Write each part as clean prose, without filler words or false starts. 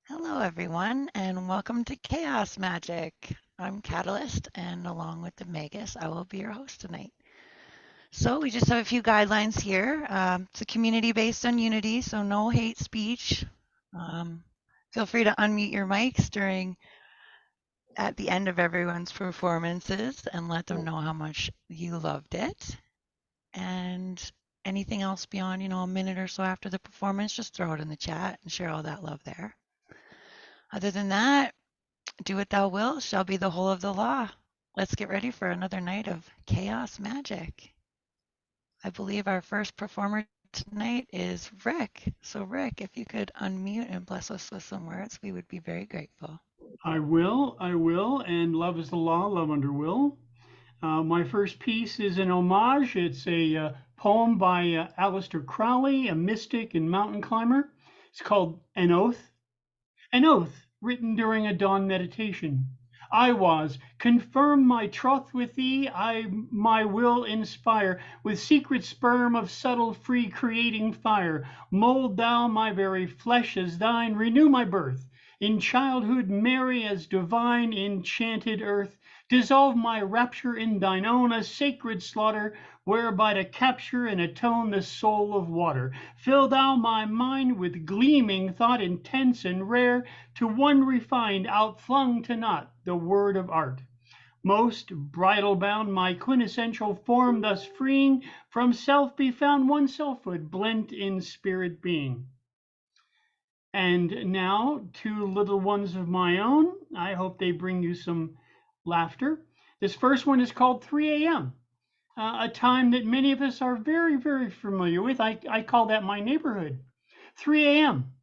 Hello, everyone, and welcome to Chaos Magic. I'm Catalyst, and along with the Magus, I will be your host tonight. So, we just have a few guidelines here. It's a community based on unity, so no hate speech. Um, Feel free to unmute your mics at the end of everyone's performances and let them know how much you loved it. And anything else beyond, a minute or so after the performance, just throw it in the chat and share all that love there. Other than that, do what thou wilt shall be the whole of the law. Let's get ready for another night of chaos magic. I believe our first performer tonight is Rick. So, Rick, if you could unmute and bless us with some words, we would be very grateful. I will, and love is the law, love under will. My first piece is an homage. It's a poem by Aleister Crowley, a mystic and mountain climber. It's called An Oath. An oath written during a dawn meditation. I was, confirm my troth with thee, I my will inspire, with secret sperm of subtle free creating fire. Mold thou my very flesh as thine, renew my birth. In childhood merry as divine enchanted earth, dissolve my rapture in thine own, a sacred slaughter, whereby to capture and atone the soul of water. Fill thou my mind with gleaming thought intense and rare, to one refined, outflung to naught, the word of art. Most bridal bound, my quintessential form thus freeing, from self be found one selfhood, blent in spirit being. And now, two little ones of my own. I hope they bring you some laughter. This first one is called 3 a.m., a time that many of us are very, very familiar with. I call that my neighborhood. 3 a.m.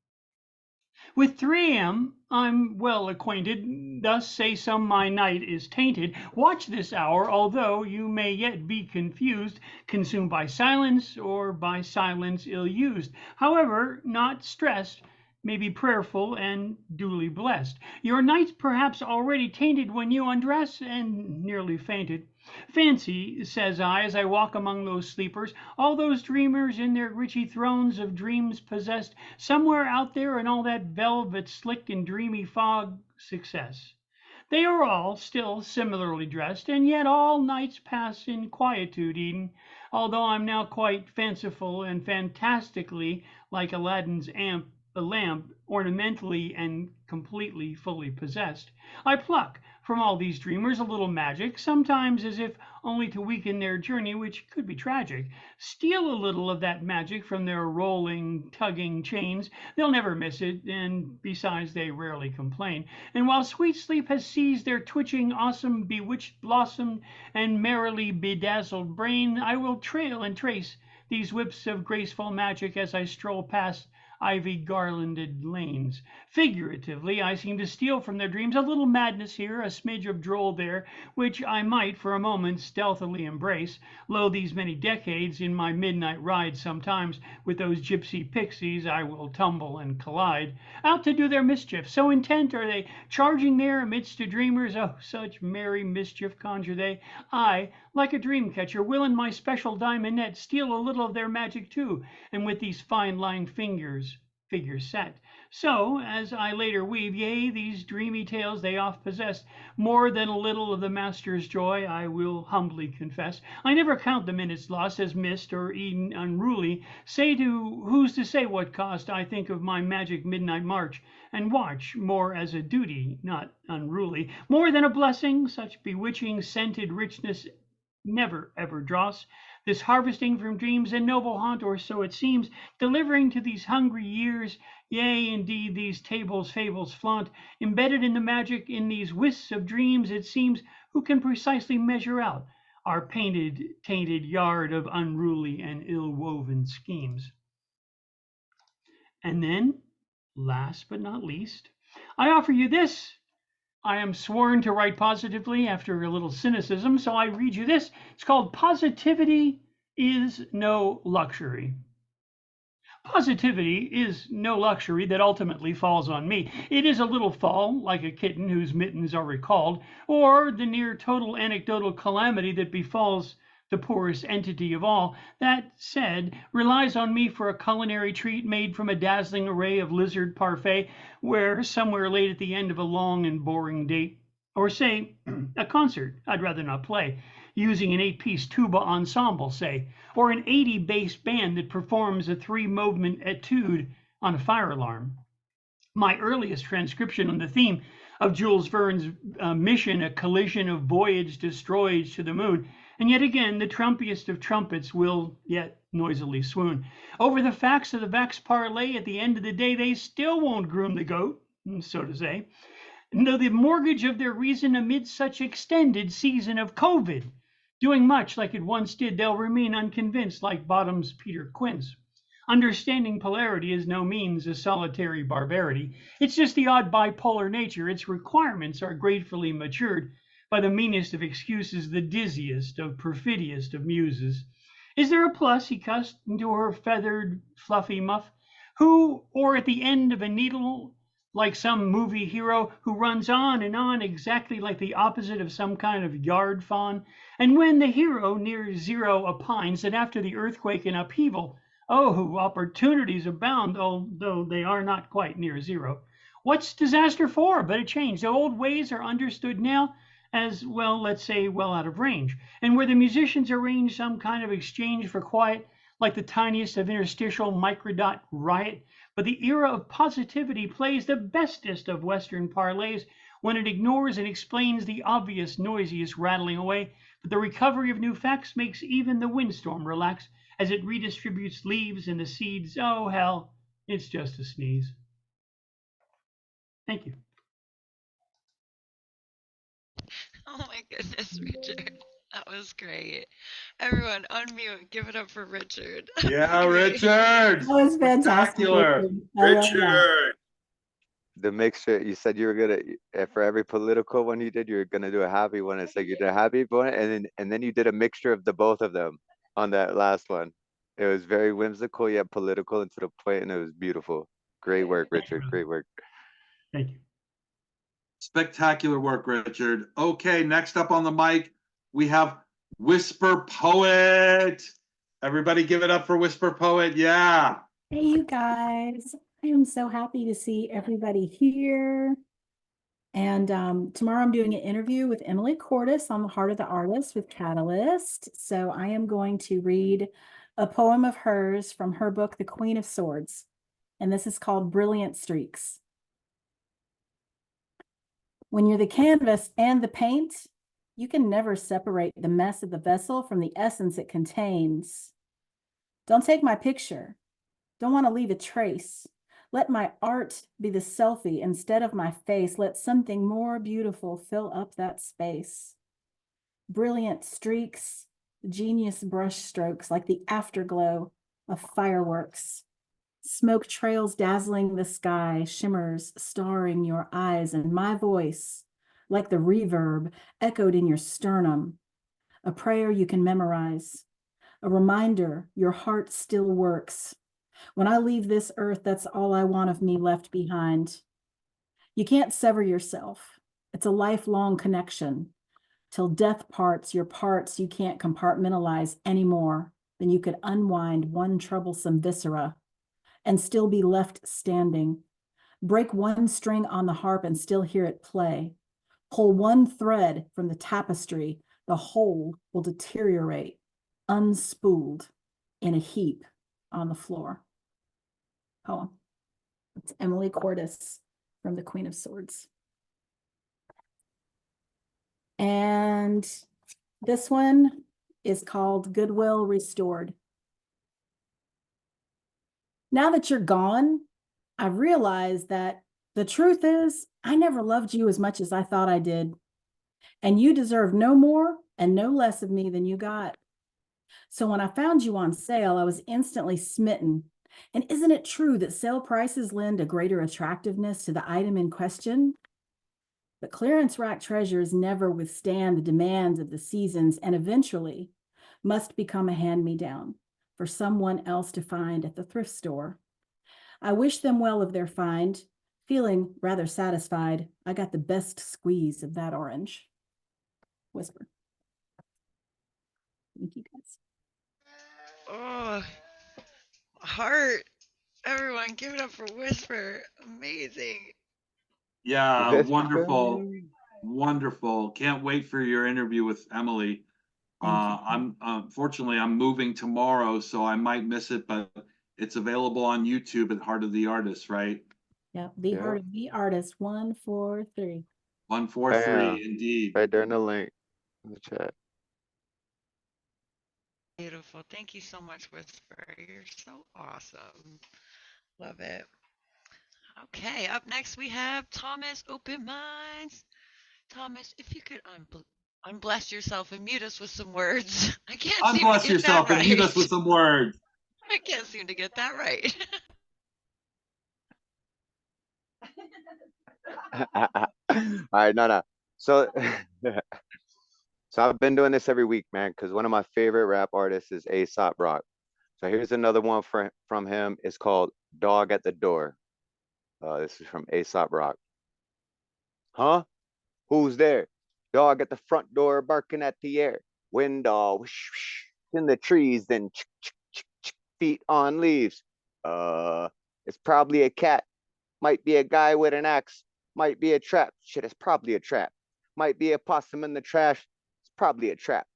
With 3 a.m. I'm well acquainted, thus say some my night is tainted. Watch this hour, although you may yet be confused, consumed by silence or by silence ill used. However, not stressed, may be prayerful and duly blessed. Your night's perhaps already tainted when you undress and nearly fainted. Fancy, says I, as I walk among those sleepers, all those dreamers in their richy thrones of dreams possessed, somewhere out there in all that velvet, slick and dreamy fog, success. They are all still similarly dressed, and yet all nights pass in quietude, Eden, although I'm now quite fanciful and fantastically like Aladdin's lamp, ornamentally and completely fully possessed. I pluck from all these dreamers a little magic, sometimes as if only to weaken their journey, which could be tragic. Steal a little of that magic from their rolling, tugging chains. They'll never miss it, and besides, they rarely complain. And while sweet sleep has seized their twitching, awesome, bewitched blossom and merrily bedazzled brain, I will trail and trace these whips of graceful magic as I stroll past ivy garlanded lanes. Figuratively, I seem to steal from their dreams a little madness here, a smidge of droll there, which I might for a moment stealthily embrace. Lo, these many decades, in my midnight ride sometimes with those gypsy pixies I will tumble and collide, out to do their mischief. So intent are they, charging there amidst the dreamers. Oh, such merry mischief conjure they. I, like a dream catcher, will in my special diamond net steal a little of their magic too, and with these fine line fingers set. So, as I later weave, yea, these dreamy tales they oft possess, more than a little of the master's joy, I will humbly confess. I never count the minute's loss as missed or e'en unruly. Who's to say what cost I think of my magic midnight march, and watch more as a duty, not unruly, more than a blessing, such bewitching scented richness never ever dross. This harvesting from dreams a noble haunt, or so it seems, delivering to these hungry years, yea, indeed, these tables fables flaunt, embedded in the magic, in these wisps of dreams, it seems, who can precisely measure out our painted, tainted yard of unruly and ill-woven schemes. And then, last but not least, I offer you this. I am sworn to write positively after a little cynicism, so I read you this. It's called Positivity is No Luxury. Positivity is no luxury that ultimately falls on me. It is a little fall, like a kitten whose mittens are recalled, or the near total anecdotal calamity that befalls the poorest entity of all, that said, relies on me for a culinary treat made from a dazzling array of lizard parfait, where somewhere late at the end of a long and boring date, or say, a concert I'd rather not play, using an 8-piece tuba ensemble, say, or an 80 bass band that performs a 3-movement etude on a fire alarm. My earliest transcription on the theme of Jules Verne's mission, a collision of voyage destroyed to the moon, and yet again the trumpiest of trumpets will yet noisily swoon. Over the facts of the Vex parlay, at the end of the day, they still won't groom the goat, so to say, though the mortgage of their reason amid such extended season of COVID. Doing much like it once did, they'll remain unconvinced like Bottom's Peter Quince. Understanding polarity is no means a solitary barbarity. It's just the odd bipolar nature. Its requirements are gratefully matured by the meanest of excuses, the dizziest of perfidious of muses. Is there a plus, he cussed into her feathered, fluffy muff, who, or at the end of a needle, like some movie hero who runs on and on exactly like the opposite of some kind of yard fawn, and when the hero near zero opines that after the earthquake and upheaval, oh, opportunities abound, although they are not quite near zero. What's disaster for but a change? The old ways are understood now as, well, let's say, well out of range. And where the musicians arrange some kind of exchange for quiet, like the tiniest of interstitial microdot riot, but the era of positivity plays the bestest of Western parlays when it ignores and explains the obvious noisiest rattling away, but the recovery of new facts makes even the windstorm relax as it redistributes leaves and the seeds. Oh, hell, it's just a sneeze. Thank you. Oh my goodness, Richard. That was great. Everyone, unmute. Give it up for Richard. Yeah, Richard. That was fantastic. Spectacular. I love that. Richard. The mixture, you said you were gonna, for every political one you did, you were gonna do a happy one. It's like you did a happy one, and then you did a mixture of the both of them on that last one. It was very whimsical yet political and to the point, and it was beautiful. Great work, Richard. Great work. Thank you. Spectacular work, Richard. Okay, next up on the mic, we have Whisper Poet. Everybody give it up for Whisper Poet. Yeah. Hey, you guys. I am so happy to see everybody here. And tomorrow I'm doing an interview with Emily Cordes on the Heart of the Artist with Catalyst. So I am going to read a poem of hers from her book, The Queen of Swords. And this is called Brilliant Streaks. When you're the canvas and the paint, you can never separate the mess of the vessel from the essence it contains. Don't take my picture. Don't want to leave a trace. Let my art be the selfie instead of my face. Let something more beautiful fill up that space. Brilliant streaks, genius brush strokes like the afterglow of fireworks. Smoke trails dazzling the sky, shimmers starring your eyes, and my voice, like the reverb, echoed in your sternum. A prayer you can memorize. A reminder your heart still works. When I leave this earth, that's all I want of me left behind. You can't sever yourself. It's a lifelong connection. Till death parts your parts you can't compartmentalize anymore. Then you could unwind one troublesome viscera and still be left standing. Break one string on the harp and still hear it play. Pull one thread from the tapestry, the whole will deteriorate, unspooled in a heap on the floor. Poem. It's Emily Cordes from The Queen of Swords. And this one is called Goodwill Restored. Now that you're gone, I've realized that the truth is I never loved you as much as I thought I did. And you deserve no more and no less of me than you got. So when I found you on sale, I was instantly smitten. And isn't it true that sale prices lend a greater attractiveness to the item in question? But clearance rack treasures never withstand the demands of the seasons and eventually must become a hand-me-down for someone else to find at the thrift store. I wish them well of their find, feeling rather satisfied. I got the best squeeze of that orange. Whisper. Thank you guys. Oh, heart. Everyone, give it up for Whisper. Amazing. Yeah, wonderful. Whisper. Wonderful. Can't wait for your interview with Emily. Thank you. I'm unfortunately I'm moving tomorrow, so I might miss it, but it's available on YouTube at Heart of the Artist, right? Yeah, the Heart of the Artist, 143. 143, Bam. indeed. Right there in the link in the chat. Beautiful. Thank you so much, Whisper. You're so awesome. Love it. Okay, up next we have Thomas Open Minds. Thomas, if you could unbless yourself and mute us with some words. I can't seem to Unbless get that yourself and mute us right. with some words. I can't seem to get that right. All right, no. So, so I've been doing this every week, man, because one of my favorite rap artists is Aesop Rock. So here's another one from him. It's called Dog at the Door. This is from Aesop Rock. Huh? Who's there? Dog at the front door barking at the air. Window whoosh, whoosh, in the trees, then feet on leaves. It's probably a cat. Might be a guy with an axe. Might be a trap. Shit, it's probably a trap. Might be a possum in the trash. It's probably a trap.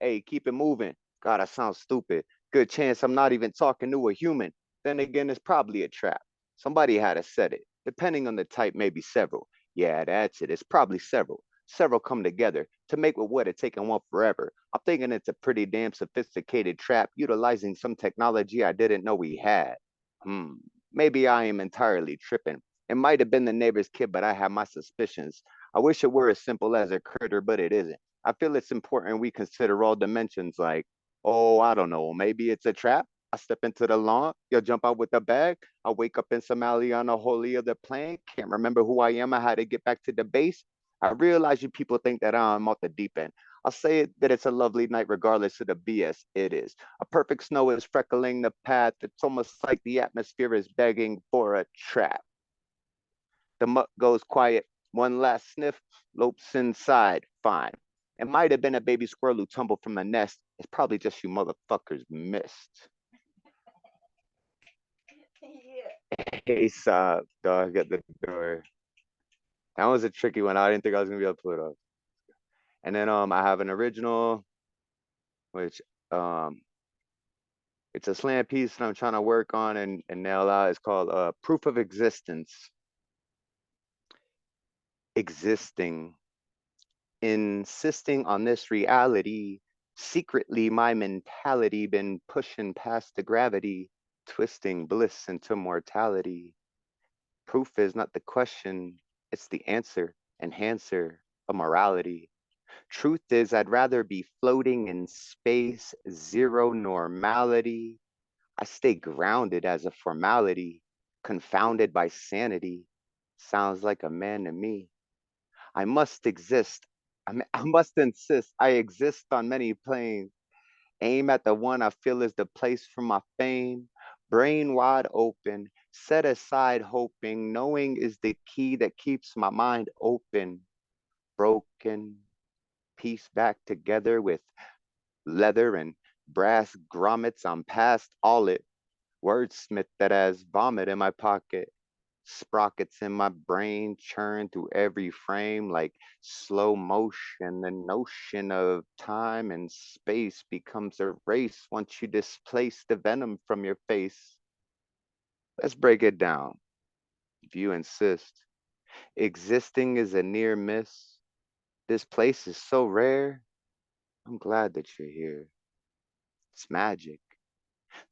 Hey, keep it moving. God, I sound stupid. Good chance I'm not even talking to a human. Then again, it's probably a trap. Somebody had to set it. Depending on the type, maybe several. Yeah, that's it. It's probably several. Several come together to make what would have taken one forever. I'm thinking it's a pretty damn sophisticated trap utilizing some technology I didn't know we had. Maybe I am entirely tripping. It might have been the neighbor's kid, but I have my suspicions. I wish it were as simple as a critter, but it isn't. I feel it's important we consider all dimensions like, oh, I don't know, maybe it's a trap. I step into the lawn, you'll jump out with a bag. I wake up in some alley on a holy other plane. Can't remember who I am. I had to get back to the base. I realize you people think that I'm off the deep end. I'll say it, that it's a lovely night regardless of the BS it is. A perfect snow is freckling the path. It's almost like the atmosphere is begging for a trap. The mutt goes quiet. One last sniff, lopes inside. Fine. It might have been a baby squirrel who tumbled from the nest. It's probably just you motherfuckers missed. Hey, sob, dog at the door. That was a tricky one. I didn't think I was gonna be able to pull it off. And then I have an original, which um it's a slam piece that I'm trying to work on and nail out. It's called Proof of Existence. Existing, insisting on this reality. Secretly, my mentality been pushing past the gravity, twisting bliss into mortality. Proof is not the question, it's the answer, enhancer of morality. Truth is, I'd rather be floating in space, zero normality. I stay grounded as a formality, confounded by sanity. Sounds like a man to me. I must exist. I must insist. I exist on many planes. Aim at the one I feel is the place for my fame. Brain wide open, set aside hoping, knowing is the key that keeps my mind open. Broken, pieced back together with leather and brass grommets. I'm past all it. Wordsmith that has vomit in my pocket. Sprockets in my brain churn through every frame like slow motion. The notion of time and space becomes a race once you displace the venom from your face. Let's break it down, if you insist. Existing is a near miss. This place is so rare. I'm glad that you're here. It's magic.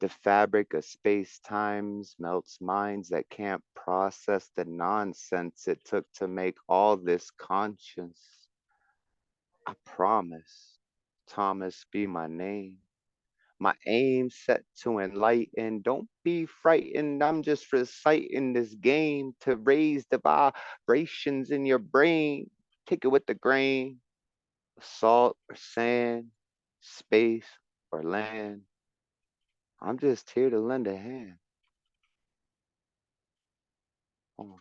The fabric of space times melts minds that can't process the nonsense it took to make all this conscious. I promise, Thomas be my name. My aim set to enlighten. Don't be frightened. I'm just reciting this game to raise the vibrations in your brain. Take it with the grain. Salt or sand, space or land. I'm just here to lend a hand. Oh.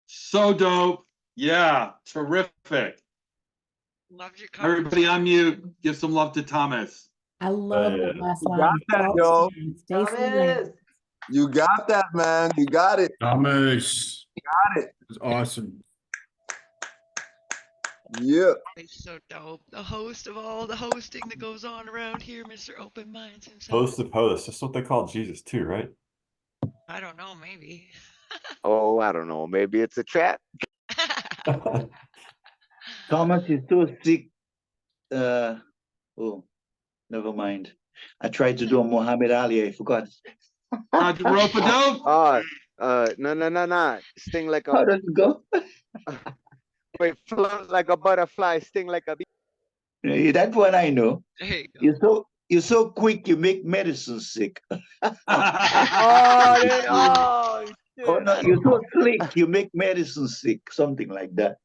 So dope. Yeah, terrific. Loved your cover. Everybody unmute. Give some love to Thomas. I love that last You line. got that, Salt yo. stands, Stacy Lane. You got that, man. You got it. Thomas. Got it. It's awesome. Yeah. He's so dope. The host of all the hosting that goes on around here, Mr. Open Minds himself. Host of hosts. That's what they call Jesus too, right? I don't know, maybe. Oh, I don't know. Maybe it's a trap. Thomas is so sick. Oh, never mind. I tried to do a Muhammad Ali. I forgot. Rope-a-dope. No. Sting like How a does it go? wait, float like a butterfly, sting like a bee. Yeah, that one I know. There you go. You're so quick. You make medicine sick. Oh, Oh no, you're so slick. You make medicine sick. Something like that.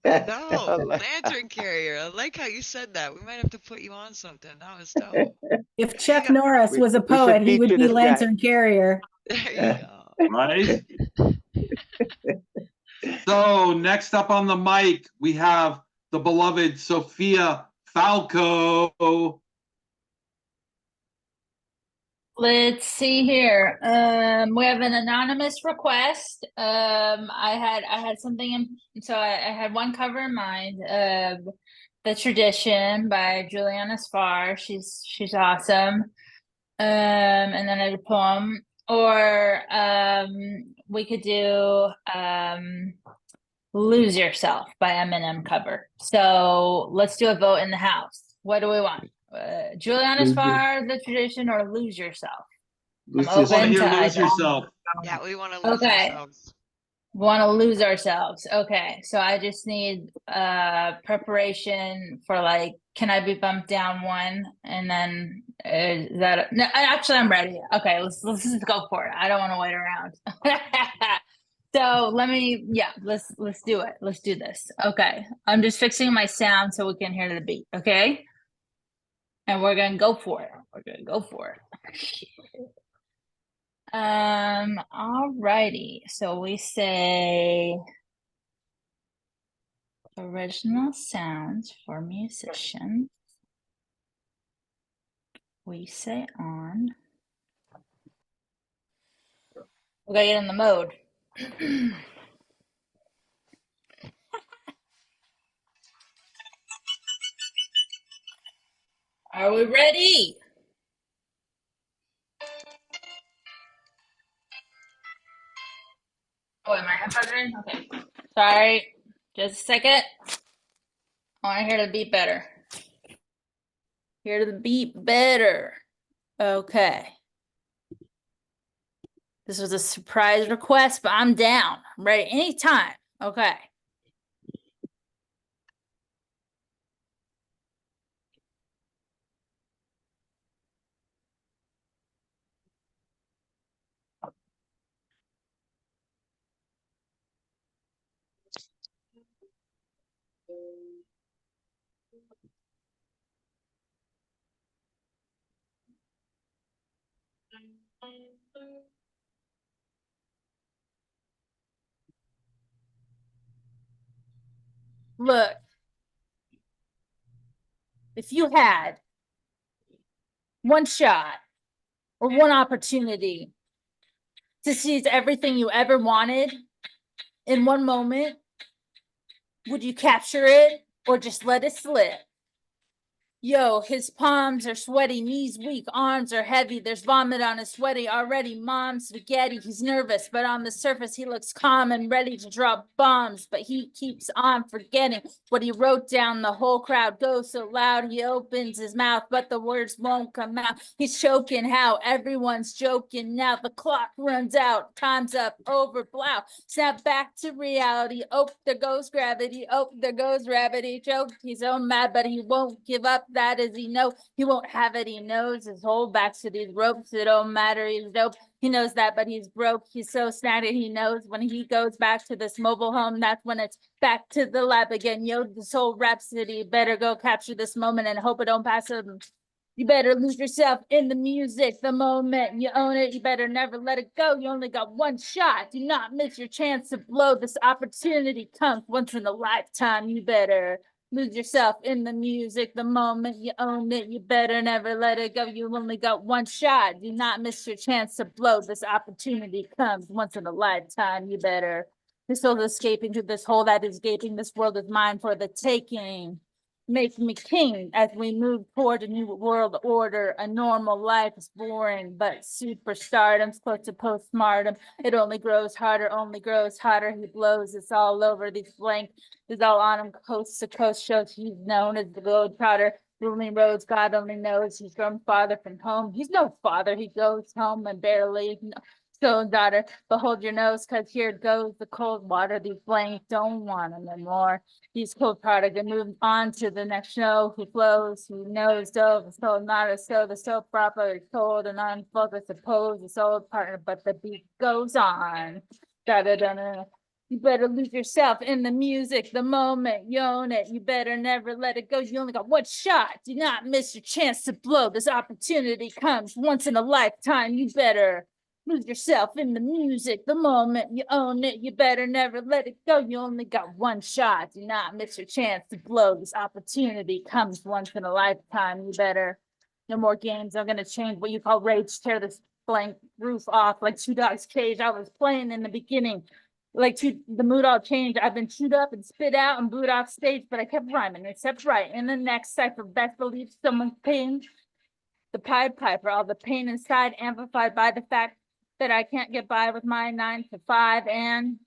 No, lantern carrier. I like how you said that. We might have to put you on something. That was dope. If Chuck Norris was a we should poet, he would feature be this guy. Lantern Carrier. There you go. Right? So next up on the mic, we have the beloved Sophia Falco. Let's see here. We have an anonymous request. I had something in, so I had one cover in mind. The Tradition by Juliana Spar. She's awesome. And then I had a poem. Or we could do Lose Yourself by Eminem cover. So let's do a vote in the house. What do we want? Juliana Spar, The Tradition, or Lose Yourself? Lose I'm I want to open hear to Lose either. Yourself. Yeah, we want to lose Okay. ourselves. Want to lose ourselves. Okay, so I just need preparation for, like, can I be bumped down one? And then is that no, actually I'm ready. Okay, let's just go for it. I don't want to wait around. So let's do it. Let's do this. Okay, I'm just fixing my sound so we can hear the beat. Okay, and we're gonna go for it. Alrighty. So we say original sounds for musicians. We say on. We gotta get in the mode. Are we ready? Oh, am I headphones in? Okay. Sorry. Just a second. I want to hear the beat better. Hear the beat better. Okay. This was a surprise request, but I'm down. I'm ready anytime. Okay. Look, if you had one shot or one opportunity to seize everything you ever wanted in one moment, would you capture it or just let it slip? Yo, his palms are sweaty, knees weak, arms are heavy. There's vomit on his sweaty already. Mom's spaghetti. He's nervous, but on the surface he looks calm and ready to drop bombs. But he keeps on forgetting what he wrote down. The whole crowd goes so loud he opens his mouth, but the words won't come out. He's choking how everyone's joking now. The clock runs out. Time's up. Over. Blow. Snap back to reality. Oh, there goes gravity. Oh, there goes rabbit. He choked. He's so mad, but he won't give up. That is, he know he won't have it. He knows his whole back to these ropes. It don't matter. He's dope. He knows that, but he's broke. He's so snatted. He knows when he goes back to this mobile home, that's when it's back to the lab again. Yo, this whole rhapsody better go capture this moment and hope it don't pass him. You better lose yourself in the music the moment you own it. You better never let it go. You only got one shot. Do not miss your chance to blow. This opportunity comes once in a lifetime. You better lose yourself in the music the moment you own it. You better never let it go. You only got one shot. Do not miss your chance to blow. This opportunity comes once in a lifetime. You better. This soul is escaping to this hole that is gaping. This world is mine for the taking. Make me king as we move toward a new world order. A normal life is boring, but superstardom's close to postmortem. It only grows harder, only grows hotter. He blows, it's all over. These blank is all on him, coast to coast shows. He's known as the globe trotter. Ruling roads, God only knows. He's grown farther from home. He's no father. He goes home and barely. So, daughter, behold your nose, cause here goes the cold water. These blank don't want him anymore. He's cold product and move on to the next show. Who flows, who knows, dove, the soul not a so the soap opera is told and unfold, I suppose, the soul partner, but the beat goes on. Da da da da. You better lose yourself in the music the moment you own it. You better never let it go. You only got one shot. Do not miss your chance to blow. This opportunity comes once in a lifetime. You better lose yourself in the music the moment you own it. You better never let it go. You only got one shot. Do not miss your chance to blow. This opportunity comes once in a lifetime. You better. No more games. I'm gonna change what you call rage. Tear this blank roof off like Two Dogs Cage. I was playing in the beginning. The mood all changed. I've been chewed up and spit out and booed off stage, but I kept rhyming. Except right in the next cipher, best believe someone's pain. The Pied Piper, all the pain inside amplified by the fact that I can't get by with my 9 to 5 and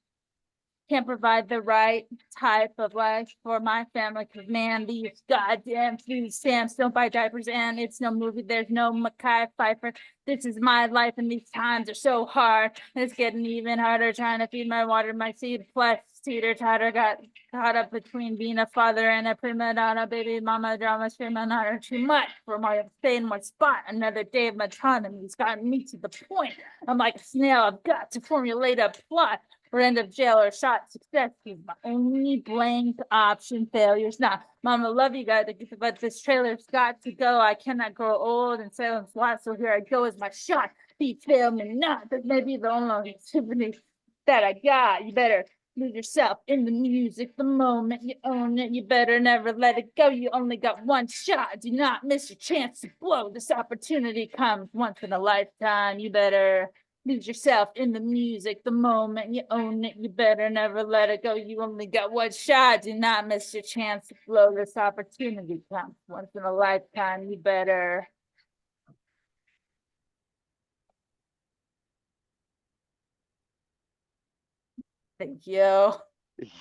can't provide the right type of life for my family. Cause man, these goddamn food stamps don't buy diapers and it's no movie. There's no Mackay Pfeiffer. This is my life and these times are so hard. It's getting even harder trying to feed my water, my seed plus teeter totter got caught up between being a father and a prima donna, baby mama drama, screaming on her too much for my stay in one spot. Another day of autonomy's gotten me to the point. I'm like a snail. I've got to formulate a plot or end up jail or shot. Success is my only blank option. Failure's not. Mama, love you guys, but this trailer's got to go. I cannot grow old and silence lost. So here I go as my shot. He failed me not. That may be the only activity that I got. You better lose yourself in the music the moment you own it. You better never let it go. You only got one shot. Do not miss your chance to blow. This opportunity comes once in a lifetime. You better lose yourself in the music the moment you own it. You better never let it go. You only got one shot. Do not miss your chance to blow. This opportunity comes once in a lifetime. You better. Thank you.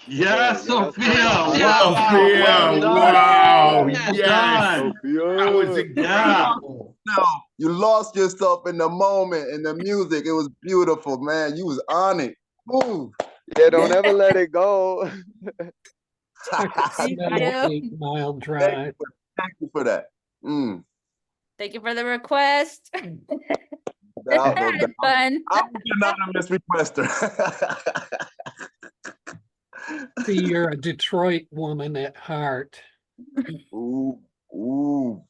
Yes, Sophia. Wow. Sophia, Well done. wow, Well yes. done. That was incredible. No, you lost yourself in the moment, in the music. It was beautiful, man. You was on it. Move. Yeah, don't ever let it go. Thank you. Mild drive. Thank you for that. Thank you for the request. Bravo, It's fun. I'm an anonymous requester. See, you're a Detroit woman at heart. Ooh. No,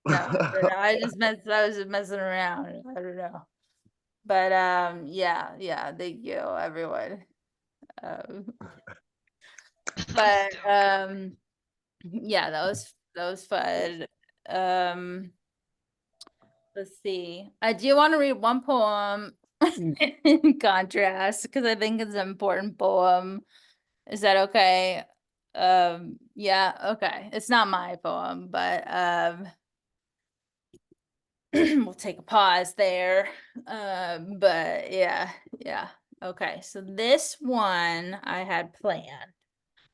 I was just messing around. I don't know. But yeah, thank you, everyone. But yeah, that was fun. Let's see. I do want to read one poem in contrast because I think it's an important poem. Is that okay? Yeah, okay. It's not my poem, but we'll take a pause there. But yeah. Okay, so this one I had planned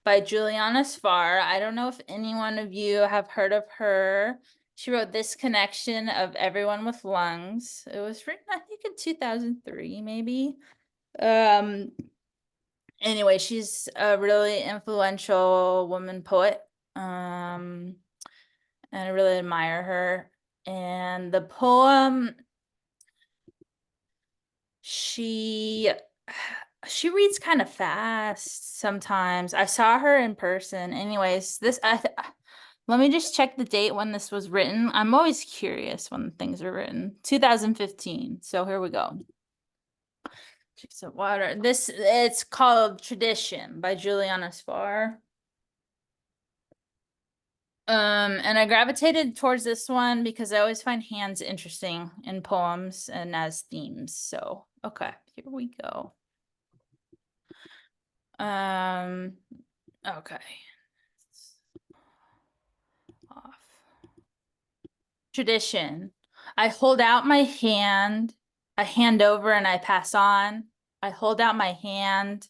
by Juliana Sfar. I don't know if any one of you have heard of her. She wrote This Connection of Everyone with Lungs. It was written, I think, in 2003, maybe. Anyway, she's a really influential woman poet. And I really admire her. And the poem, she reads kind of fast sometimes. I saw her in person. Anyways, Let me just check the date when this was written. I'm always curious when things are written. 2015. So here we go. Chicks of Water. It's called Tradition by Juliana Spar. And I gravitated towards this one because I always find hands interesting in poems and as themes. So, okay, here we go. Okay. Off. Tradition. I hold out my hand, I hand over and I pass on. I hold out my hand.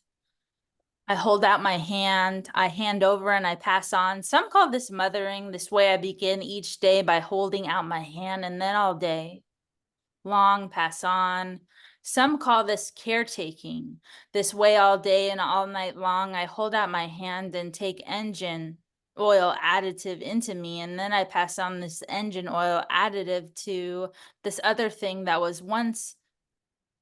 I hold out my hand, I hand over and I pass on. Some call this mothering, this way I begin each day by holding out my hand and then all day long pass on. Some call this caretaking, this way all day and all night long. I hold out my hand and take engine oil additive into me, and then I pass on this engine oil additive to this other thing that was once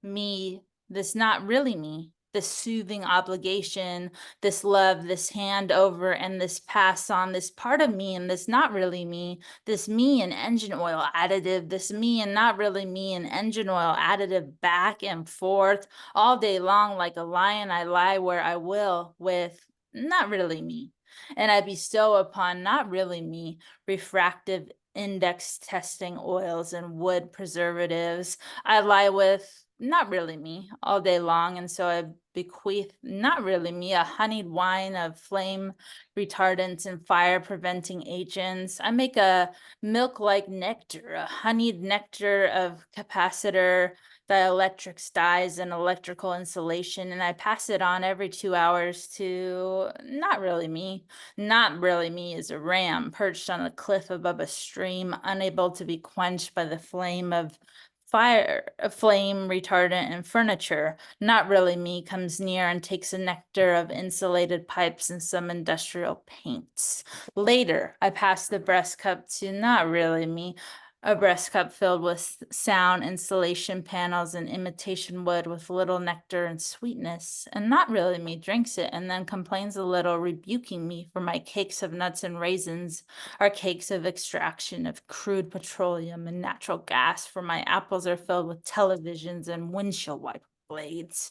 me, this not really me, this soothing obligation, this love, this hand over and this pass on, this part of me and this not really me, this me and engine oil additive, this me and not really me and engine oil additive back and forth all day long like a lion I lie where I will with not really me. And I bestow upon not really me refractive index testing oils and wood preservatives. I lie with not really me all day long, and so I bequeath not really me a honeyed wine of flame retardants and fire preventing agents. I make a milk-like nectar, a honeyed nectar of capacitor, dielectrics, dyes, and electrical insulation, and I pass it on every 2 hours to not really me. Not really me is a ram perched on a cliff above a stream, unable to be quenched by the flame of fire, a flame retardant and furniture. Not really me comes near and takes a nectar of insulated pipes and some industrial paints. Later, I pass the breast cup to not really me, a breast cup filled with sound insulation panels and imitation wood with little nectar and sweetness, and not really me drinks it and then complains a little, rebuking me for my cakes of nuts and raisins are cakes of extraction of crude petroleum and natural gas, for my apples are filled with televisions and windshield wiper blades.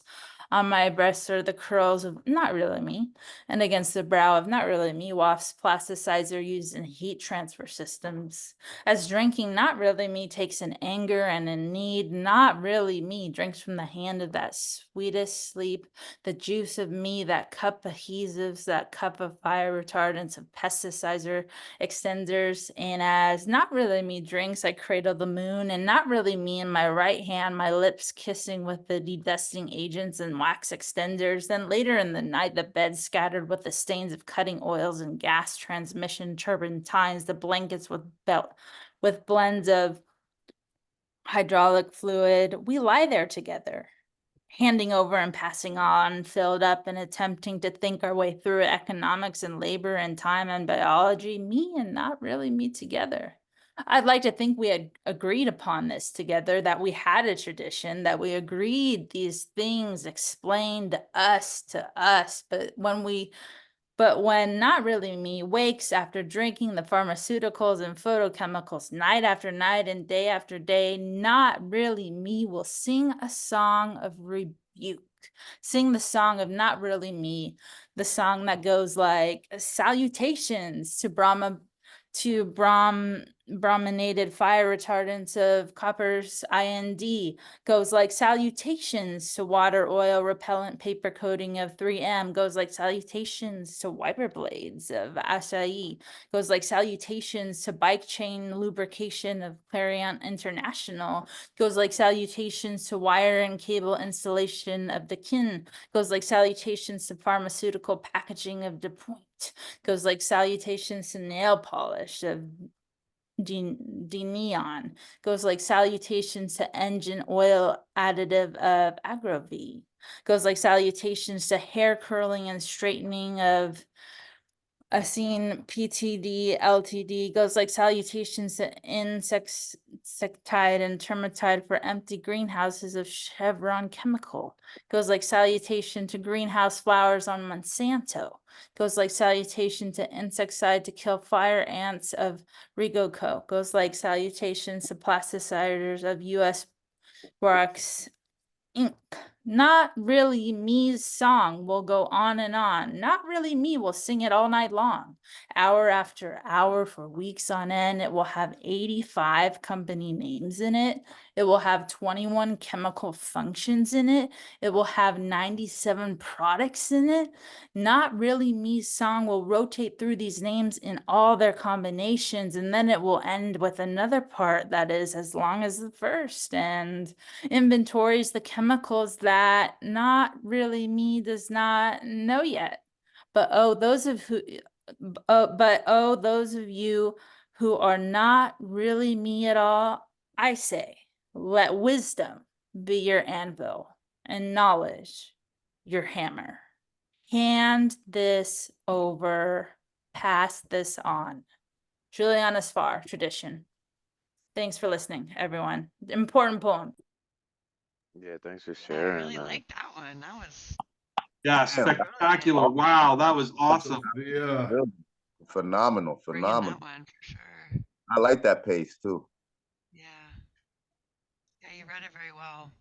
On my breasts are the curls of not really me, and against the brow of not really me wafts plasticizer used in heat transfer systems. As drinking not really me takes an anger and a need, not really me drinks from the hand of that sweetest sleep, the juice of me, that cup of adhesives, that cup of fire retardants, of pesticizer extenders, and as not really me drinks, I cradle the moon, and not really me in my right hand, my lips kissing with the dedusting agents and wax extenders. Then later in the night, the bed scattered with the stains of cutting oils and gas transmission turbines, the blankets with blends of hydraulic fluid. We lie there together, handing over and passing on, filled up and attempting to think our way through economics and labor and time and biology, me and not really me together. I'd like to think we had agreed upon this together, that we had a tradition, that we agreed these things explained us to us, but when not really me wakes after drinking the pharmaceuticals and photochemicals night after night and day after day, not really me will sing a song of rebuke. Sing the song of not really me, the song that goes like salutations to brominated fire retardants of copper's IND, goes like salutations to water oil repellent paper coating of 3M, goes like salutations to wiper blades of acai, goes like salutations to bike chain lubrication of Clarion International, goes like salutations to wire and cable installation of the Kin, goes like salutations to pharmaceutical packaging of DuPont, goes like salutations to nail polish of Neon, goes like salutations to engine oil additive of Agro-V, goes like salutations to hair curling and straightening of Asine PTD LTD, goes like salutations to insectide and termitide for empty greenhouses of Chevron Chemical. Goes like salutation to greenhouse flowers on Monsanto. Goes like salutation to insecticide to kill fire ants of Rigoco. Goes like salutations to plasticiders of US Borax Inc. Not Really Me's song will go on and on. Not Really Me will sing it all night long. Hour after hour for weeks on end. It will have 85 company names in it. It will have 21 chemical functions in it. It will have 97 products in it. Not Really Me's song will rotate through these names in all their combinations, and then it will end with another part that is as long as the first and inventories the chemicals that Not Really Me does not know yet. But those of you who are not really me at all, I say, let wisdom be your anvil and knowledge your hammer. Hand this over, pass this on. Juliana Spar, tradition. Thanks for listening, everyone. Important poem. Yeah, thanks for I sharing, really man. like that one. That was Yeah, spectacular. Wow, that was awesome. Yeah. Phenomenal, bringing phenomenal. that one for sure. I like that pace too. Yeah. Yeah, you read it very well.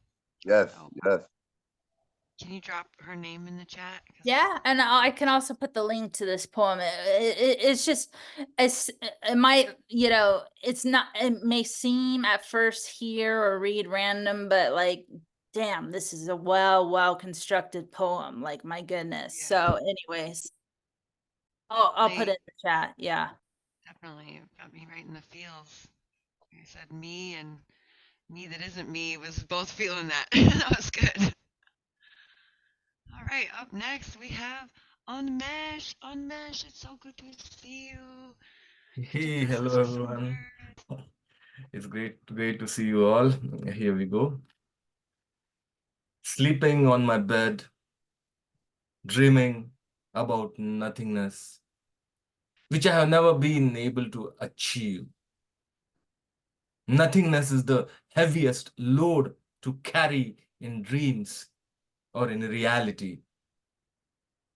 Yes, So, yes. can you drop her name in the chat? 'Cause Yeah, and I can also put the link to this poem. It's just, it might, it's not, it may seem at first hear or read random, but like, damn, this is a well constructed poem. Like, my goodness. Yeah. So, anyways, I'll put it in the chat. Yeah. Definitely. It got me right in the feels. You said me and me that isn't me was both feeling that. That was good. All right, up next we have Unmesh. Unmesh, it's so good to see you. Hey, hello everyone. It's great to see you all. Here we go. Sleeping on my bed, dreaming about nothingness, which I have never been able to achieve. Nothingness is the heaviest load to carry in dreams or in reality.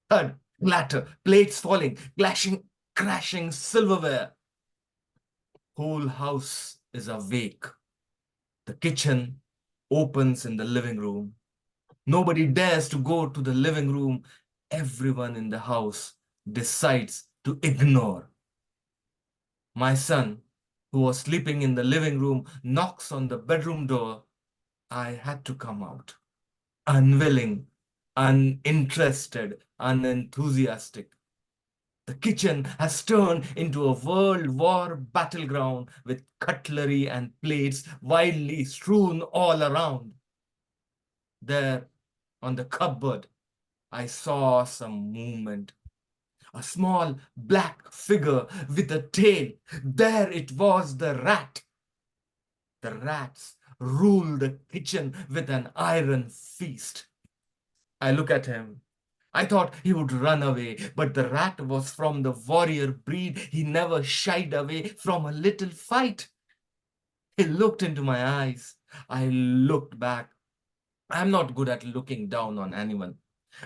Thud, clatter, plates falling, crashing silverware. Whole house is awake. The kitchen opens in the living room. Nobody dares to go to the living room. Everyone in the house decides to ignore. My son, who was sleeping in the living room, knocks on the bedroom door. I had to come out. Unwilling, uninterested, unenthusiastic. The kitchen has turned into a World War battleground with cutlery and plates widely strewn all around. There, on the cupboard, I saw some movement. A small black figure with a tail. There it was, the rat. The rats rule the kitchen with an iron fist. I look at him. I thought he would run away, but the rat was from the warrior breed. He never shied away from a little fight. He looked into my eyes. I looked back. I'm not good at looking down on anyone.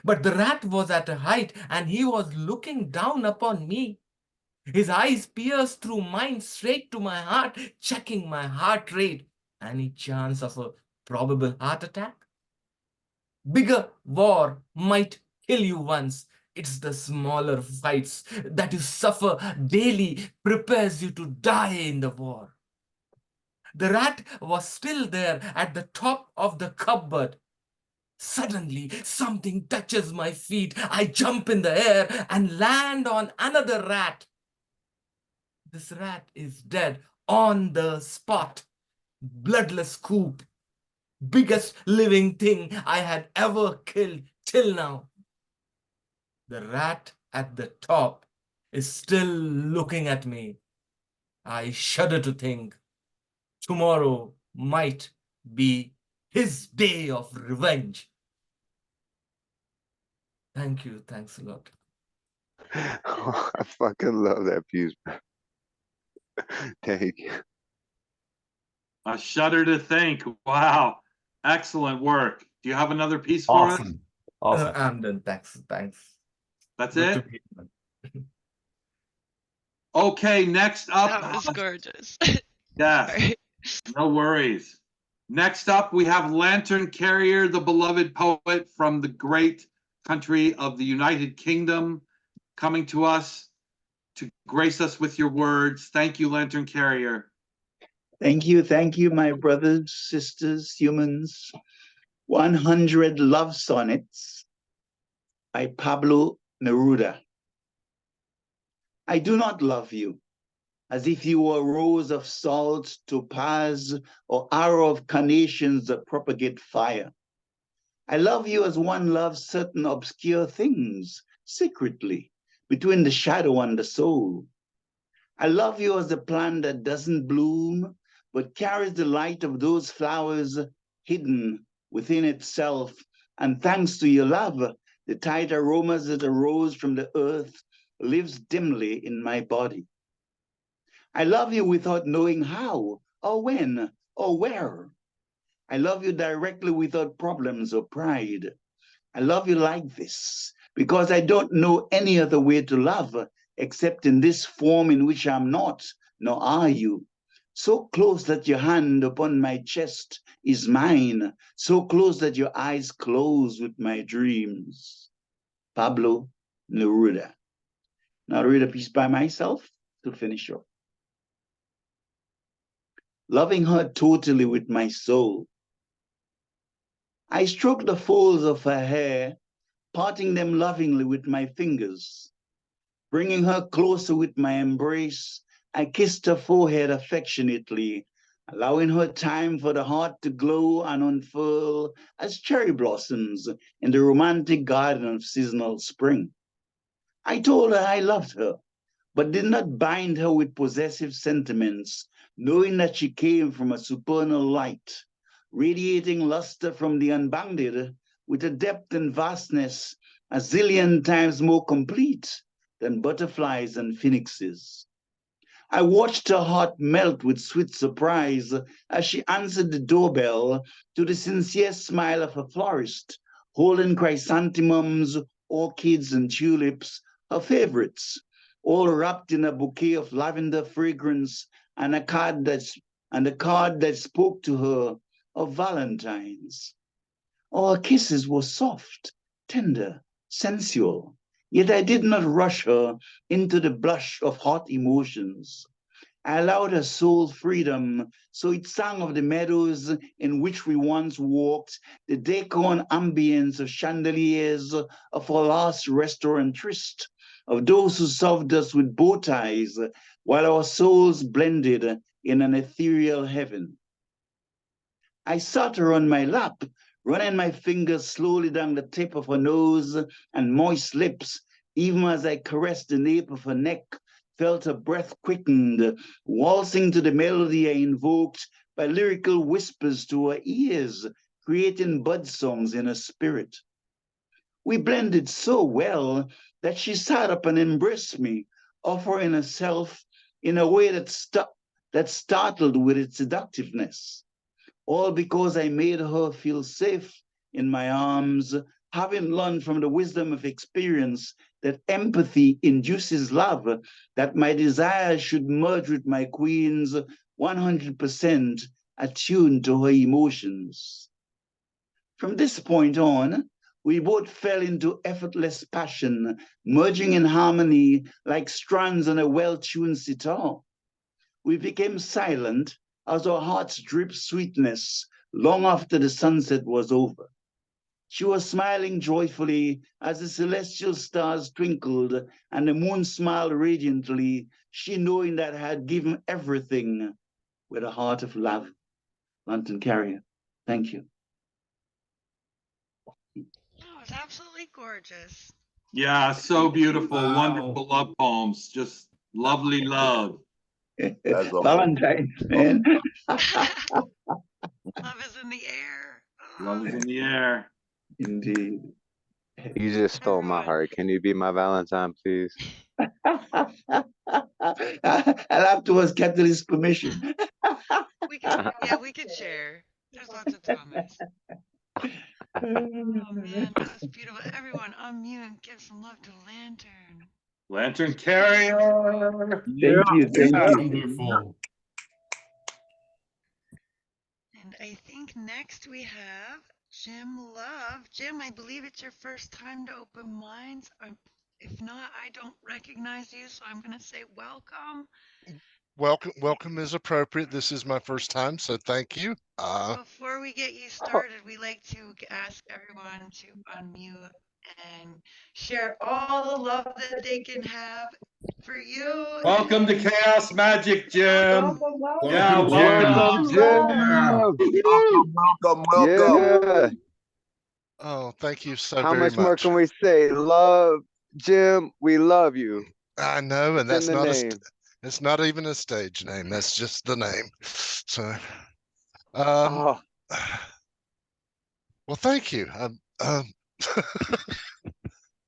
But the rat was at a height and he was looking down upon me. His eyes pierced through mine straight to my heart, checking my heart rate. Any chance of a probable heart attack? Bigger war might kill you once. It's the smaller fights that you suffer daily prepares you to die in the war. The rat was still there at the top of the cupboard. Suddenly, something touches my feet. I jump in the air and land on another rat. This rat is dead on the spot. Bloodless coop. Biggest living thing I had ever killed till now. The rat at the top is still looking at me. I shudder to think tomorrow might be his day of revenge. Thank you. Thanks a lot. I fucking love that piece, bro. Thank you. A shudder to think. Wow. Excellent work. Do you have another piece for us? Awesome. Awesome. I'm done. Thanks. That's Good to it? be here. Okay, next up. That was gorgeous. Yes, Sorry. no worries. Next up, we have Lantern Carrier, the beloved poet from the great country of the United Kingdom, coming to us to grace us with your words. Thank you, Lantern Carrier. Thank you, my brothers, sisters, humans. 100 Love Sonnets by Pablo Neruda. I do not love you as if you were a rose of salt, topaz, or arrow of carnations that propagate fire. I love you as one loves certain obscure things, secretly, between the shadow and the soul. I love you as a plant that doesn't bloom, but carries the light of those flowers hidden within itself. And thanks to your love, the tight aromas that arose from the earth lives dimly in my body. I love you without knowing how, or when, or where. I love you directly without problems or pride. I love you like this because I don't know any other way to love except in this form in which I'm not, nor are you. So close that your hand upon my chest is mine, so close that your eyes close with my dreams. Pablo Neruda. Now I'll read a piece by myself to finish up. Loving her totally with my soul. I stroked the folds of her hair, parting them lovingly with my fingers. Bringing her closer with my embrace, I kissed her forehead affectionately, allowing her time for the heart to glow and unfurl as cherry blossoms in the romantic garden of seasonal spring. I told her I loved her, but did not bind her with possessive sentiments, knowing that she came from a supernal light, radiating luster from the unbounded with a depth and vastness a zillion times more complete than butterflies and phoenixes. I watched her heart melt with sweet surprise as she answered the doorbell to the sincere smile of a florist, holding chrysanthemums, orchids, and tulips, her favorites, all wrapped in a bouquet of lavender fragrance and a card that spoke to her of Valentine's. Our kisses were soft, tender, sensual, yet I did not rush her into the blush of hot emotions. I allowed her soul freedom, so it sang of the meadows in which we once walked, the decor ambience of chandeliers of our last restaurant tryst, of those who served us with bow ties, while our souls blended in an ethereal heaven. I sat her on my lap, running my fingers slowly down the tip of her nose and moist lips, even as I caressed the nape of her neck, felt her breath quickened, waltzing to the melody I invoked by lyrical whispers to her ears, creating bud songs in her spirit. We blended so well that she sat up and embraced me, offering herself in a way that startled with its seductiveness. All because I made her feel safe in my arms, having learned from the wisdom of experience that empathy induces love, that my desires should merge with my queen's 100% attuned to her emotions. From this point on, we both fell into effortless passion, merging in harmony like strands on a well-tuned sitar. We became silent as our hearts dripped sweetness long after the sunset was over. She was smiling joyfully as the celestial stars twinkled and the moon smiled radiantly, she knowing that I had given everything with a heart of love. Lantern Carrier, thank you. Oh, it's absolutely gorgeous. Yeah, so beautiful. Wow. Wonderful love poems. Just lovely love. Valentine's, man. Love is in the air. Love is in the air. Indeed. You just stole my Everyone. heart. Can you be my Valentine, please? I'll have to ask Catalyst's permission. We can, yeah, we can share. There's lots of Thomas. Oh man, that was beautiful. Everyone unmute and give some love to Lantern. Lantern Carrier. Thank you, thank you. Wonderful. And I think next we have Jim Love. Jim, I believe it's your first time to open minds. If not, I don't recognize you, so I'm going to say welcome. Welcome is appropriate. This is my first time, so thank you. Before we get you started, we like to ask everyone to unmute and share all the love that they can have for you. Welcome to Chaos Magic, Jim. Yeah, Welcome, welcome. Welcome. Yeah. Oh, thank you so How very much more much. can we say? Love, Jim. We love you. I know, and It's that's in the not name. it's not even a stage name. That's just the name. So, Oh, well, thank you. I'm a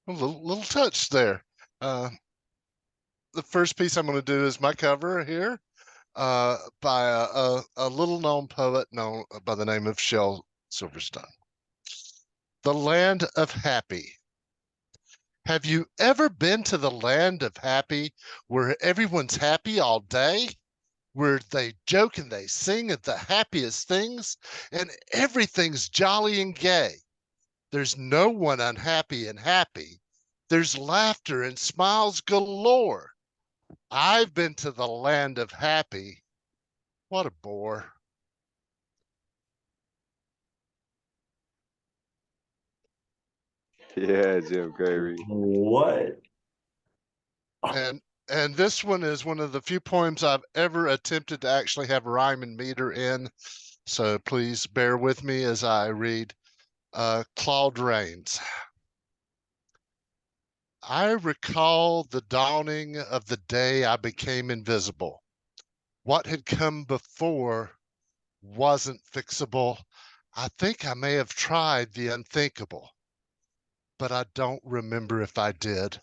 little touched there. The first piece I'm going to do is my cover here, by a little known poet known by the name of Shel Silverstein. The Land of Happy. Have you ever been to the land of happy, where everyone's happy all day, where they joke and they sing at the happiest things, and everything's jolly and gay? There's no one unhappy and happy. There's laughter and smiles galore. I've been to the land of happy. What a bore. yeah, Jim. Great read. What? And this one is one of the few poems I've ever attempted to actually have rhyme and meter in. So please bear with me as I read Claude Rains. I recall the dawning of the day I became invisible. What had come before wasn't fixable. I think I may have tried the unthinkable, but I don't remember if I did.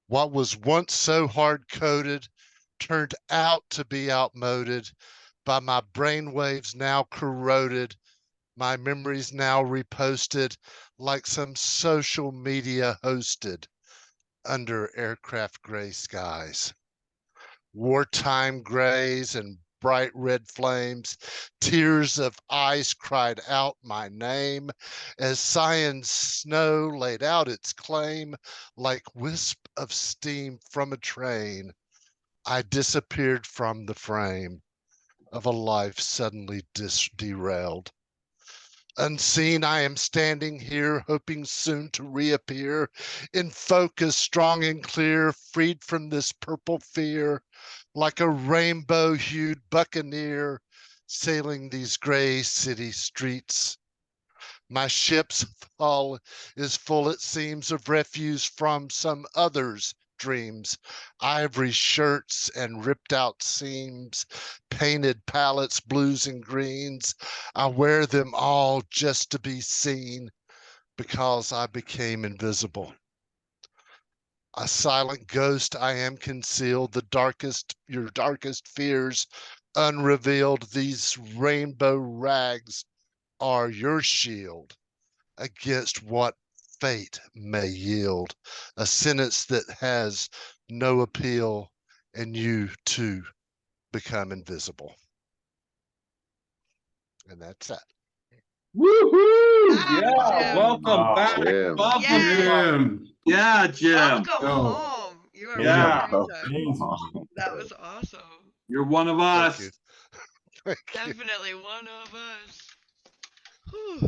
What was once so hard-coded turned out to be outmoded by my brainwaves now corroded, my memories now reposted like some social media hosted under aircraft gray skies. Wartime grays and bright red flames, tears of ice cried out my name as cyan snow laid out its claim like wisp of steam from a train. I disappeared from the frame of a life suddenly derailed. Unseen, I am standing here, hoping soon to reappear in focus, strong and clear, freed from this purple fear, like a rainbow-hued buccaneer sailing these gray city streets. My ship's hull is full, it seems, of refuse from some other's dreams, ivory shirts and ripped out seams, painted palettes, blues and greens. I wear them all just to be seen because I became invisible. A silent ghost I am concealed, your darkest fears unrevealed. These rainbow rags are your shield against what fate may yield. A sentence that has no appeal, and you too become invisible. And that's that. Woohoo! Yeah, Jim. welcome back. Jim. Welcome, Jim. Yeah, Jim. Welcome Go. home. You are Yeah. welcome. That was awesome. You're one of Thank us. you. Thank you. Definitely one of us. Whew.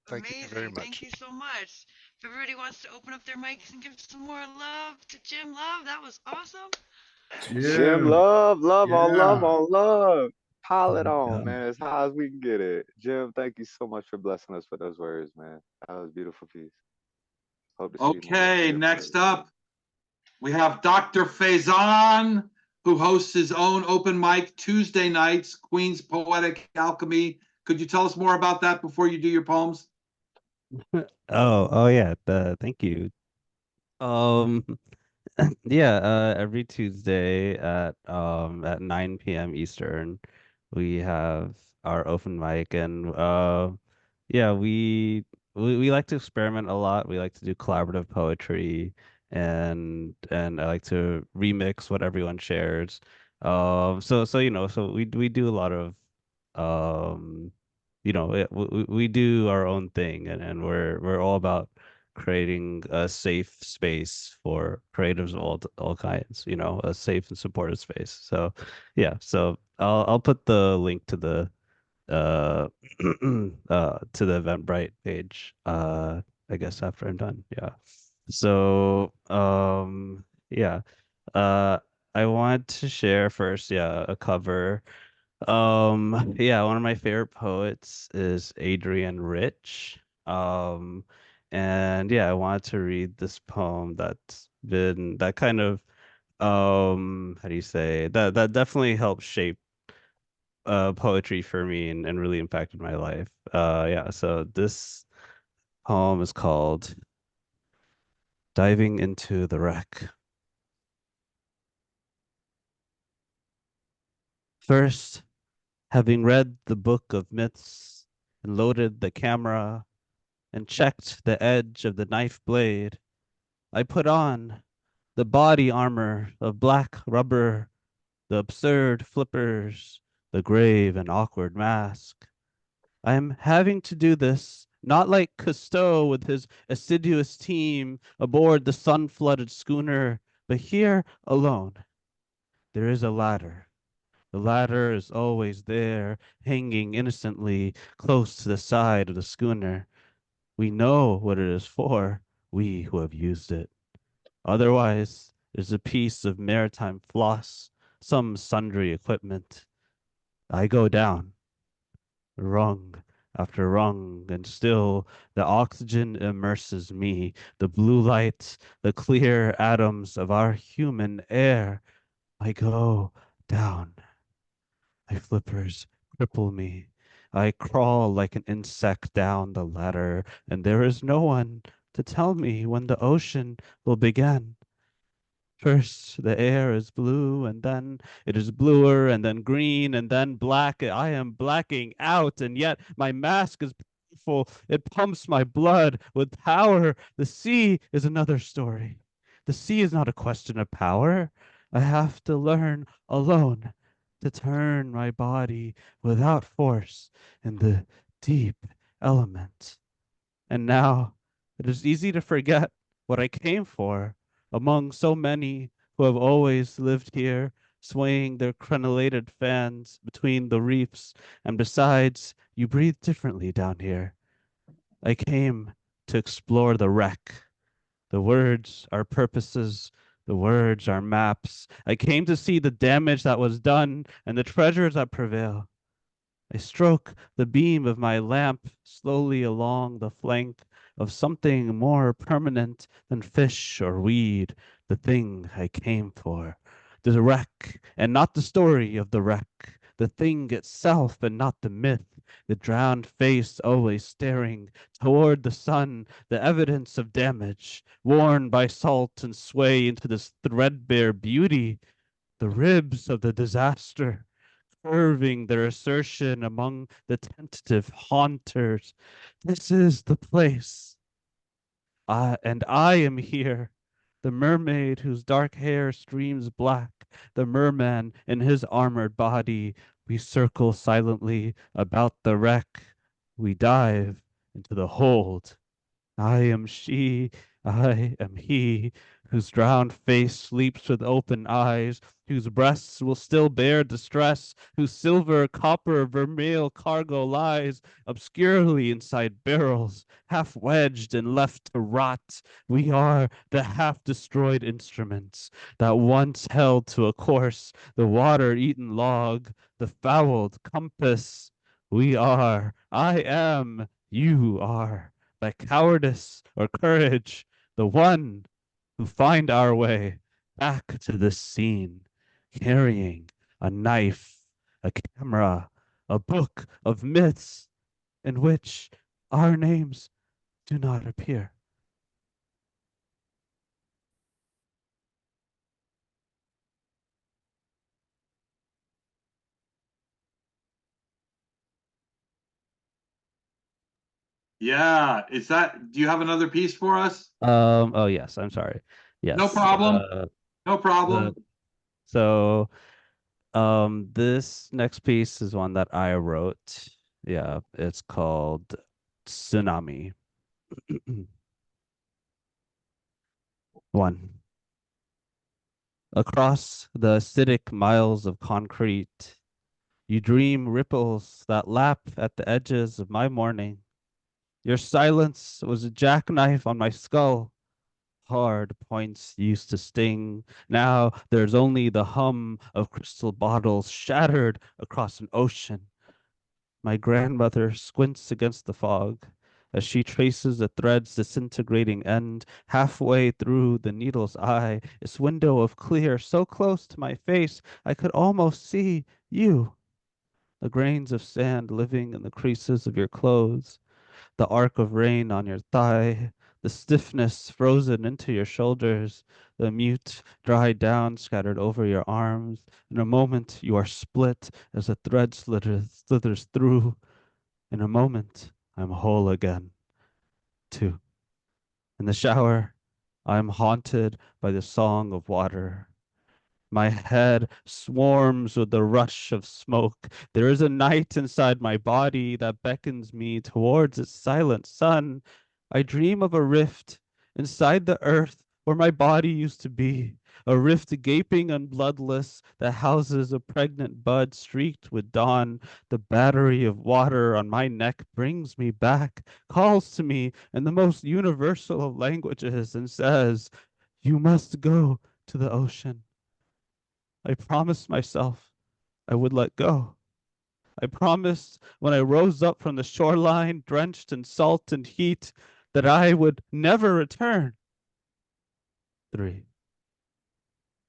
Thank Amazing. you very much. Thank you so much. If everybody wants to open up their mics and give some more love to Jim Love, that was awesome. Jim, love, love, Yeah. on love, on love. Pile it on, man. As high as we can get it. Jim, thank you so much for blessing us with those words, man. That was a beautiful piece. Hope to see you more. Okay, next up, we have Dr. Faizan, who hosts his own open mic Tuesday nights, Queen's Poetic Alchemy. Could you tell us more about that before you do your poems? Oh yeah. Thank you. Yeah, every Tuesday at 9 p.m. Eastern, we have our open mic, and yeah, we like to experiment a lot. We like to do collaborative poetry, and I like to remix what everyone shares. So so we do a lot of um we do our own thing, and we're all about creating a safe space for creatives of all kinds, a safe and supportive space. So yeah, so I'll put the link to the uh to the Eventbrite page I guess after I'm done. Yeah. So yeah. Uh I want to share first, yeah, a cover. Yeah, one of my favorite poets is Adrian Rich. Um, and yeah, I wanted to read this poem that kind of how do you say, that definitely helped shape poetry for me and really impacted my life. Yeah, so this poem is called Diving into the Wreck. First, having read the book of myths and loaded the camera and checked the edge of the knife blade, I put on the body armor of black rubber, the absurd flippers, the grave and awkward mask. I am having to do this not like Cousteau with his assiduous team aboard the sun-flooded schooner, but here alone. There is a ladder. The ladder is always there, hanging innocently close to the side of the schooner. We know what it is for, we who have used it. Otherwise, there's a piece of maritime floss, some sundry equipment. I go down, rung after rung, and still the oxygen immerses me, the blue light, the clear atoms of our human air. I go down. My flippers cripple me. I crawl like an insect down the ladder, and there is no one to tell me when the ocean will begin. First, the air is blue, and then it is bluer, and then green, and then black. I am blacking out, and yet my mask is powerful. It pumps my blood with power. The sea is another story. The sea is not a question of power. I have to learn alone to turn my body without force in the deep element. And now it is easy to forget what I came for among so many who have always lived here, swaying their crenellated fans between the reefs. And besides, you breathe differently down here. I came to explore the wreck. The words are purposes. The words are maps. I came to see the damage that was done and the treasures that prevail. I stroke the beam of my lamp slowly along the flank of something more permanent than fish or weed, the thing I came for. The wreck, and not the story of the wreck, the thing itself, and not the myth, the drowned face always staring toward the sun, the evidence of damage, worn by salt and sway into this threadbare beauty, the ribs of the disaster curving their assertion among the tentative haunters. This is the place. And I am here, the mermaid whose dark hair streams black, the merman in his armored body. We circle silently about the wreck. We dive into the hold. I am she, I am he, whose drowned face sleeps with open eyes, whose breasts will still bear distress, whose silver, copper, vermeil cargo lies obscurely inside barrels, half wedged and left to rot. We are the half destroyed instruments that once held to a course the water eaten log, the fouled compass. We are, I am, you are by cowardice or courage, the one who find our way back to this scene, carrying a knife, a camera, a book of myths in which our names do not appear. Yeah, do you have another piece for us? Oh yes, I'm sorry. No Yes. problem. No problem. So this next piece is one that I wrote. Yeah, it's called Tsunami. One. Across the acidic miles of concrete, you dream ripples that lap at the edges of my morning. Your silence was a jackknife on my skull. Hard points used to sting. Now there's only the hum of crystal bottles shattered across an ocean. My grandmother squints against the fog as she traces the thread's disintegrating end. Halfway through the needle's eye, its window of clear so close to my face I could almost see you. The grains of sand living in the creases of your clothes, the arc of rain on your thigh, the stiffness frozen into your shoulders, the mute, dried down scattered over your arms. In a moment, you are split as a thread slithers through. In a moment, I'm whole again. 2. In the shower, I am haunted by the song of water. My head swarms with the rush of smoke. There is a night inside my body that beckons me towards its silent sun. I dream of a rift inside the earth where my body used to be, a rift gaping and bloodless that houses a pregnant bud streaked with dawn. The battery of water on my neck brings me back, calls to me in the most universal of languages, and says, "You must go to the ocean." I promised myself I would let go. I promised when I rose up from the shoreline, drenched in salt and heat, that I would never return. 3.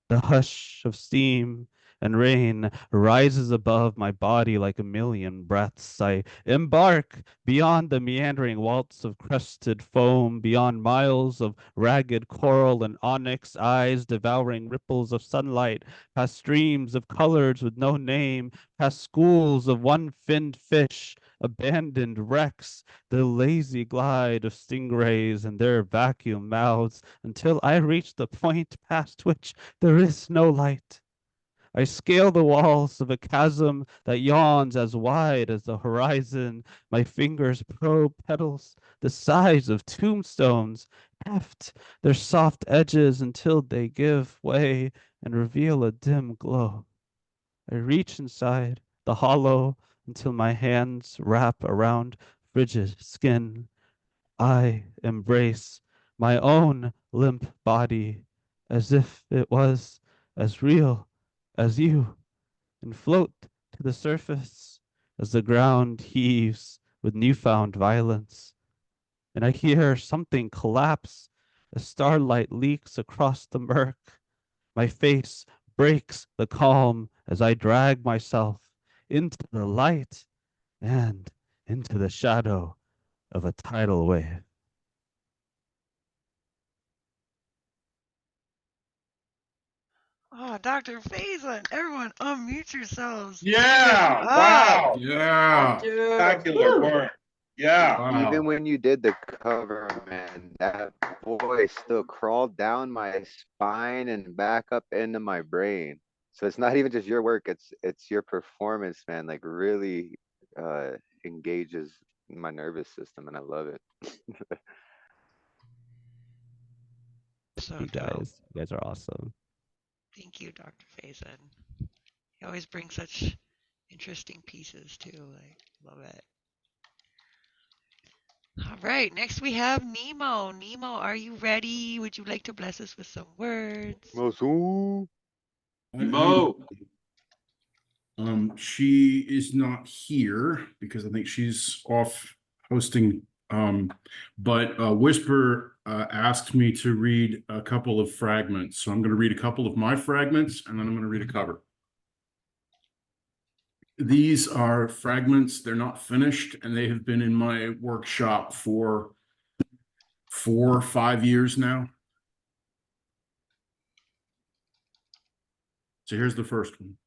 The hush of steam and rain rises above my body like a million breaths. I embark beyond the meandering waltz of crested foam, beyond miles of ragged coral and onyx, eyes devouring ripples of sunlight, past streams of colors with no name, past schools of one-finned fish, abandoned wrecks, the lazy glide of stingrays and their vacuum mouths, until I reach the point past which there is no light. I scale the walls of a chasm that yawns as wide as the horizon. My fingers probe petals the size of tombstones, heft their soft edges until they give way and reveal a dim glow. I reach inside the hollow until my hands wrap around frigid skin. I embrace my own limp body as if it was as real as you, and float to the surface as the ground heaves with newfound violence. And I hear something collapse as starlight leaks across the murk. My face breaks the calm as I drag myself into the light and into the shadow of a tidal wave. Oh, Dr. Faizan, everyone unmute yourselves. Yeah, wow. Yeah. Spectacular work. Yeah. Wow. Even when you did the cover, man, that voice still crawled down my spine and back up into my brain. So it's not even just your work, it's your performance, man. Like really engages my nervous system and I love it. So You dope. guys. You guys are awesome. Thank you, Dr. Faison. You always bring such interesting pieces too. Like, love it. All right, next we have Nemo. Nemo, are you ready? Would you like to bless us with some words? Mo. She is not here because I think she's off hosting. But Whisper asked me to read a couple of fragments. So I'm going to read a couple of my fragments and then I'm going to read a cover. These are fragments. They're not finished and they have been in my workshop for 4 or 5 years now. So here's the first one.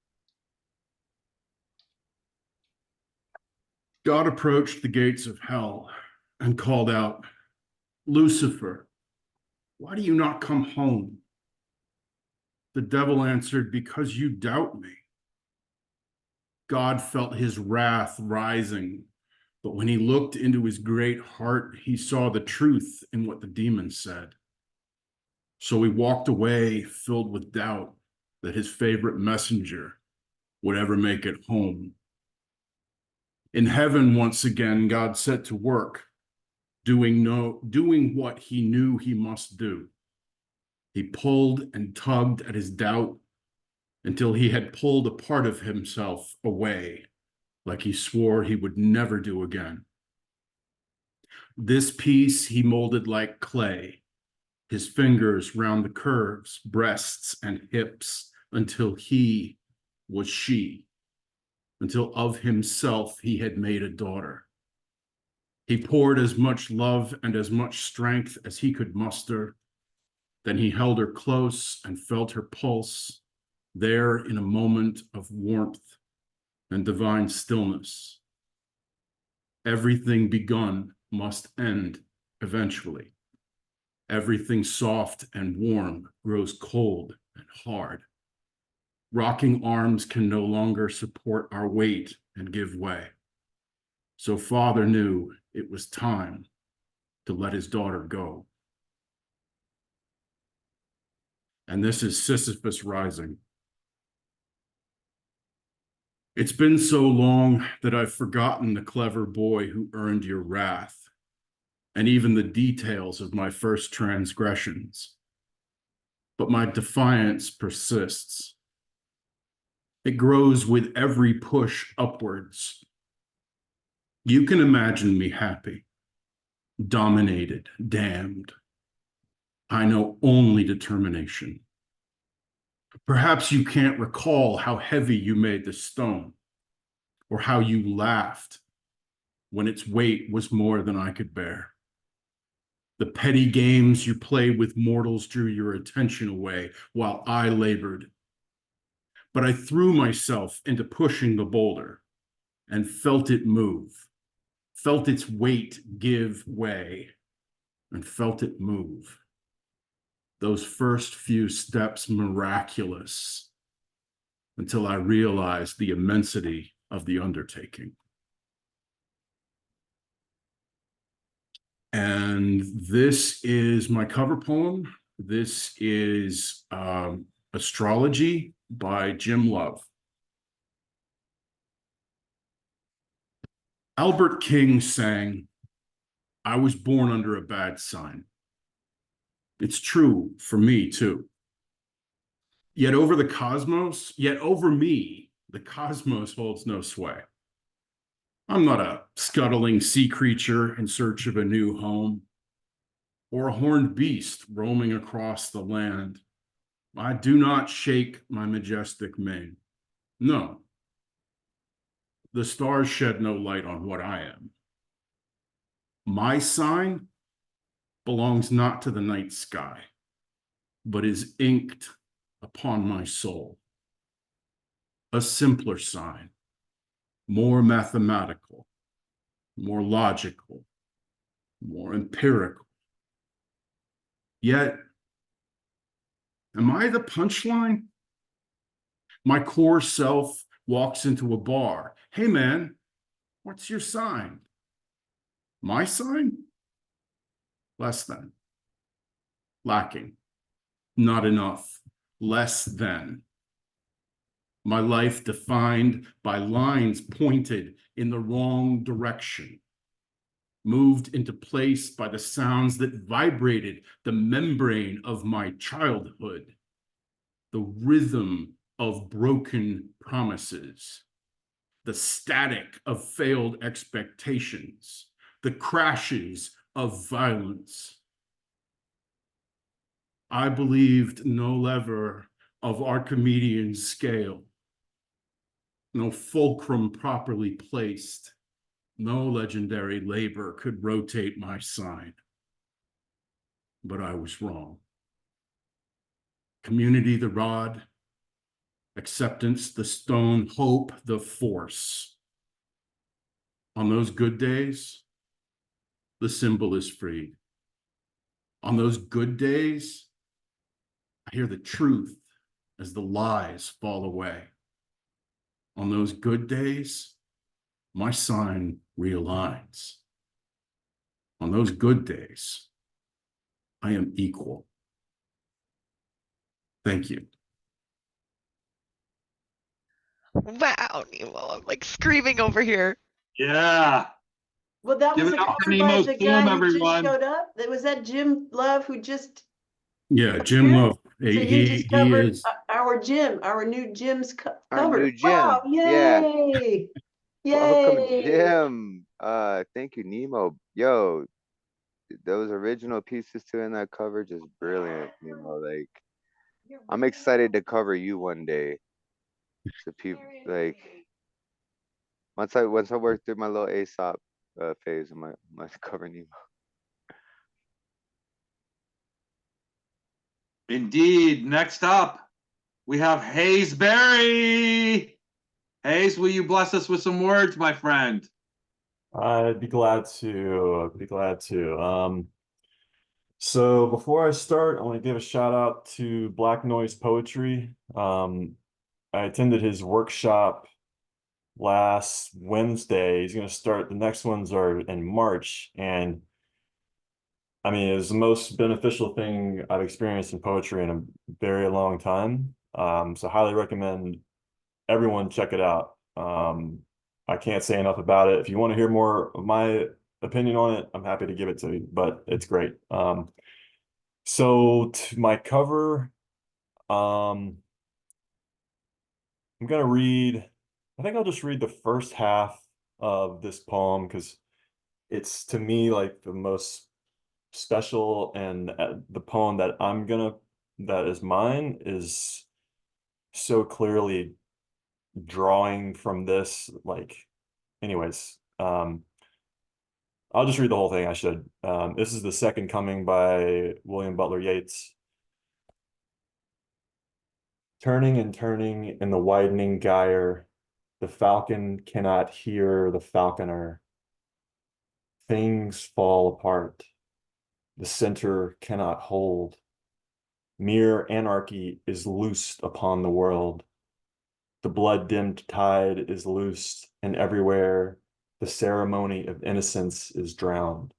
God approached the gates of hell, and called out, "Lucifer, why do you not come home?" The devil answered, "Because you doubt me." God felt his wrath rising, but when he looked into his great heart, he saw the truth in what the demon said. So he walked away filled with doubt that his favorite messenger would ever make it home. In heaven, once again, God set to work, doing what he knew he must do. He pulled and tugged at his doubt until he had pulled a part of himself away, like he swore he would never do again. This piece he molded like clay, his fingers round the curves, breasts, and hips, until he was she, until of himself he had made a daughter. He poured as much love and as much strength as he could muster. Then he held her close and felt her pulse, there in a moment of warmth and divine stillness. Everything begun must end eventually. Everything soft and warm grows cold and hard. Rocking arms can no longer support our weight and give way. So Father knew it was time to let his daughter go. And this is Sisyphus rising. It's been so long that I've forgotten the clever boy who earned your wrath, and even the details of my first transgressions. But my defiance persists. It grows with every push upwards. You can imagine me happy, dominated, damned. I know only determination. Perhaps you can't recall how heavy you made the stone, or how you laughed when its weight was more than I could bear. The petty games you played with mortals drew your attention away while I labored. But I threw myself into pushing the boulder and felt it move, felt its weight give way, and felt it move. Those first few steps miraculous, until I realized the immensity of the undertaking. And this is my cover poem. This is Astrology by Jim Love. Albert King sang, "I was born under a bad sign." It's true for me too. Yet over me, the cosmos holds no sway. I'm not a scuttling sea creature in search of a new home, or a horned beast roaming across the land. I do not shake my majestic mane. No. The stars shed no light on what I am. My sign belongs not to the night sky, but is inked upon my soul. A simpler sign, more mathematical, more logical, more empirical. Yet, am I the punchline? My core self walks into a bar. "Hey man, what's your sign?" My sign? Less than. Lacking. Not enough. Less than. My life defined by lines pointed in the wrong direction, moved into place by the sounds that vibrated the membrane of my childhood, the rhythm of broken promises, the static of failed expectations, the crashes of violence. I believed no lever of Archimedean scale, no fulcrum properly placed, no legendary labor could rotate my sign. But I was wrong. Community the rod, acceptance the stone, hope the force. On those good days, the symbol is freed. On those good days, I hear the truth as the lies fall away. On those good days, my sign realigns. On those good days, I am equal. Thank you. Wow, Nemo, I'm like screaming over here. Yeah. Well, that Give was it a up for cover by Nemo the Sum, guy who just everyone. showed up. Was that Jim Love who just Yeah, Jim appeared? Love. So he just He covered is our Jim, our new Jim's Our cover. new Wow! Jim. Yeah. Yay! Welcome, Yay! Jim. Thank you, Nemo. Yo, those original pieces too in that cover, just brilliant. Like I'm excited to cover you one day. So people like once I work through my little Aesop phase, I might cover Nemo. Indeed. Next up, we have Hayes Berry. Hayes, will you bless us with some words, my friend? I'd be glad to. I'd be glad to. So before I start, I want to give a shout out to Black Noise Poetry. I attended his workshop last Wednesday. He's going to start, the next ones are in March. And I mean, it's the most beneficial thing I've experienced in poetry in a very long time. So highly recommend everyone check it out. I can't say enough about it. If you want to hear more of my opinion on it, I'm happy to give it to you, but it's great. So to my cover, I'm gonna read, I think I'll just read the first half of this poem because it's to me like the most special, and the poem that is mine is so clearly drawing from this, like, anyways, I'll just read the whole thing. I should. This is The Second Coming by William Butler Yeats. Turning and turning in the widening gyre, the falcon cannot hear the falconer. Things fall apart. The center cannot hold. Mere anarchy is loosed upon the world. The blood-dimmed tide is loosed, and everywhere the ceremony of innocence is drowned.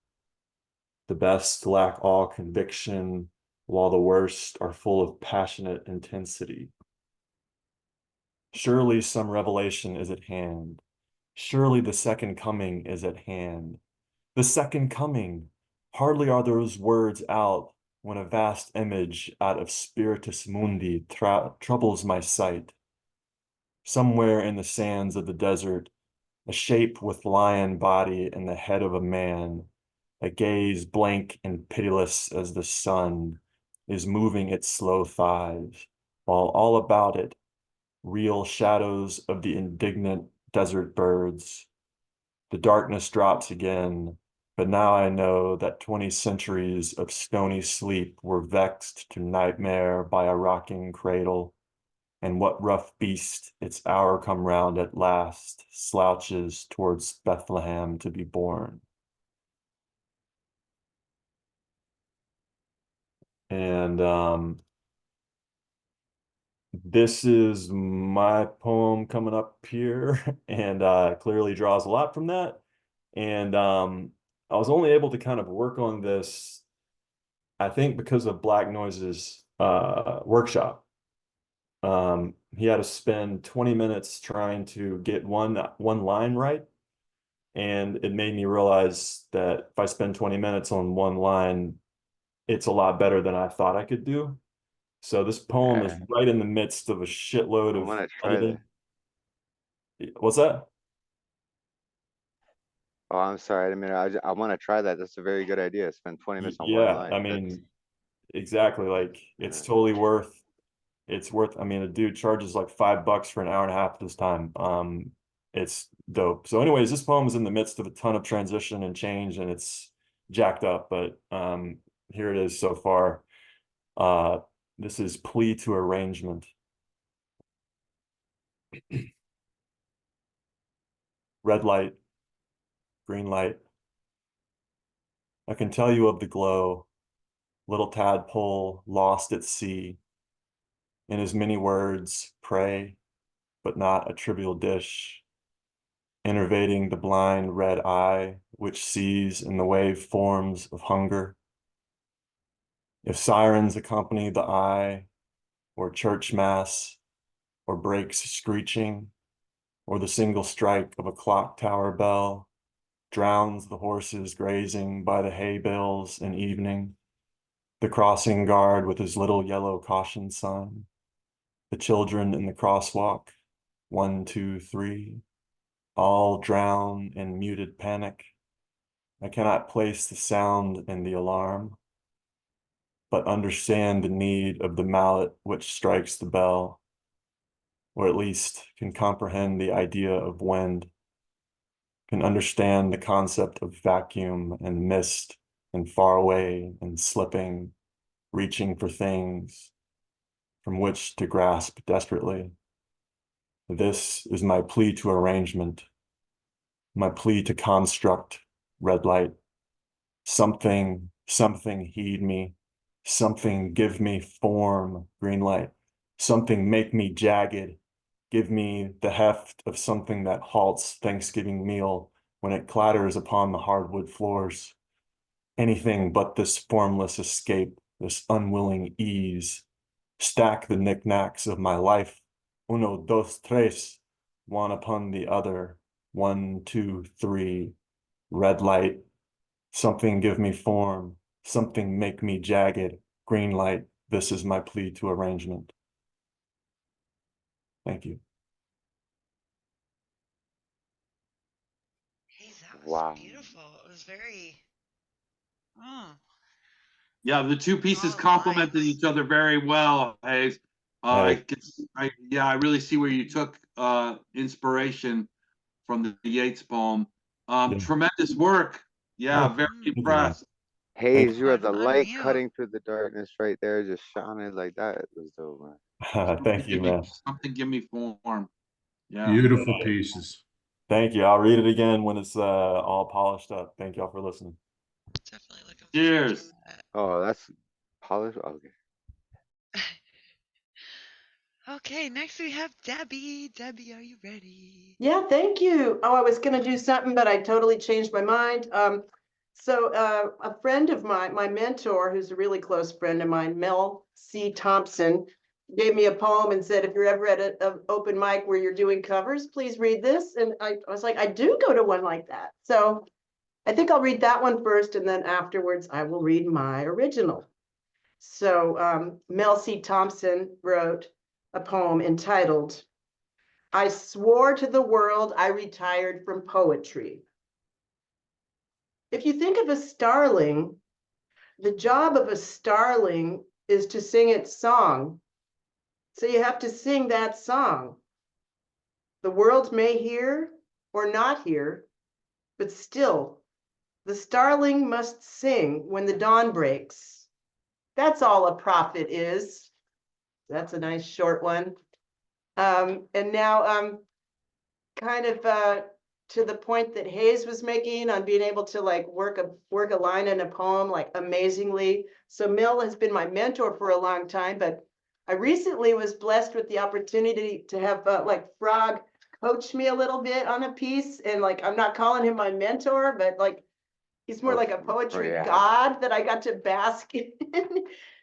The best lack all conviction, while the worst are full of passionate intensity. Surely some revelation is at hand. Surely the second coming is at hand. The second coming! Hardly are those words out when a vast image out of Spiritus Mundi troubles my sight. Somewhere in the sands of the desert, a shape with lion body and the head of a man, a gaze blank and pitiless as the sun, is moving its slow thighs, while all about it, real shadows of the indignant desert birds. The darkness drops again, but now I know that 20 centuries of stony sleep were vexed to nightmare by a rocking cradle, and what rough beast, its hour come round at last, slouches towards Bethlehem to be born. And this is my poem coming up here, and clearly draws a lot from that. And I was only able to kind of work on this, I think, because of Black Noise's workshop. He had to spend 20 minutes trying to get one line right. And it made me realize that if I spend 20 minutes on one line, it's a lot better than I thought I could do. So this poem is right in the midst of a shitload I of want to try that. editing. What's that? Oh, I'm sorry. I mean, I want to try that. That's a very good idea. Spend 20 minutes on one Yeah, line. I mean, exactly. Like it's totally worth. It's worth. I mean, the dude charges like $5 for an hour and a half this time. It's dope. So, anyways, this poem is in the midst of a ton of transition and change, and it's jacked up. But here it is so far. This is Plea to Arrangement. Red light, green light. I can tell you of the glow, little tadpole lost at sea. In his many words, prey, but not a trivial dish, innervating the blind red eye which sees in the wave forms of hunger. If sirens accompany the eye, or church mass, or brakes screeching, or the single strike of a clock tower bell drowns the horses grazing by the hay bales in evening, the crossing guard with his little yellow caution sign, the children in the crosswalk, 1, 2, 3, all drown in muted panic. I cannot place the sound in the alarm, but understand the need of the mallet which strikes the bell, or at least can comprehend the idea of wind, can understand the concept of vacuum and mist and far away and slipping, reaching for things from which to grasp desperately. This is my plea to arrangement, my plea to construct, red light. Something heed me, something give me form, green light. Something make me jagged, give me the heft of something that halts Thanksgiving meal when it clatters upon the hardwood floors. Anything but this formless escape, this unwilling ease. Stack the knickknacks of my life, uno, dos, tres, one upon the other, 1, 2, 3, red light. Something give me form, something make me jagged, green light. This is my plea to arrangement. Thank you. Hey, that was Wow. beautiful. It was very, oh, Yeah, the two pieces strong complemented lines. each other very well, Hayes. I really see where you took inspiration from the Yeats poem. Tremendous work. Yeah, Oh, very thank you, man. impressed. Hayes, you are the On light mute. cutting through the darkness right there, just shining like that. It was dope, man. Thank you, man. Something give me form. Yeah. Beautiful pieces. Thank you. I'll read it again when it's all polished up. Thank y'all for listening. Definitely looking forward Cheers. to that. Oh, that's polished. Okay. Okay, next we have Debbie. Debbie, are you ready? Yeah, thank you. Oh, I was gonna do something, but I totally changed my mind. A friend of mine, my mentor, who's a really close friend of mine, Mel C. Thompson, gave me a poem and said, if you're ever at an open mic where you're doing covers, please read this. And I was like, I do go to one like that. So I think I'll read that one first, and then afterwards I will read my original. So Mel C. Thompson wrote a poem entitled, I swore to the world I retired from poetry. If you think of a starling, the job of a starling is to sing its song. So you have to sing that song. The world may hear or not hear, but still, the starling must sing when the dawn breaks. That's all a prophet is. That's a nice short one. And now kind of to the point that Hayes was making on being able to like work a line in a poem like amazingly. So Mill has been my mentor for a long time, but I recently was blessed with the opportunity to have like Frog coach me a little bit on a piece, and like I'm not calling him my mentor, but like he's more like a poetry god that I got to bask in.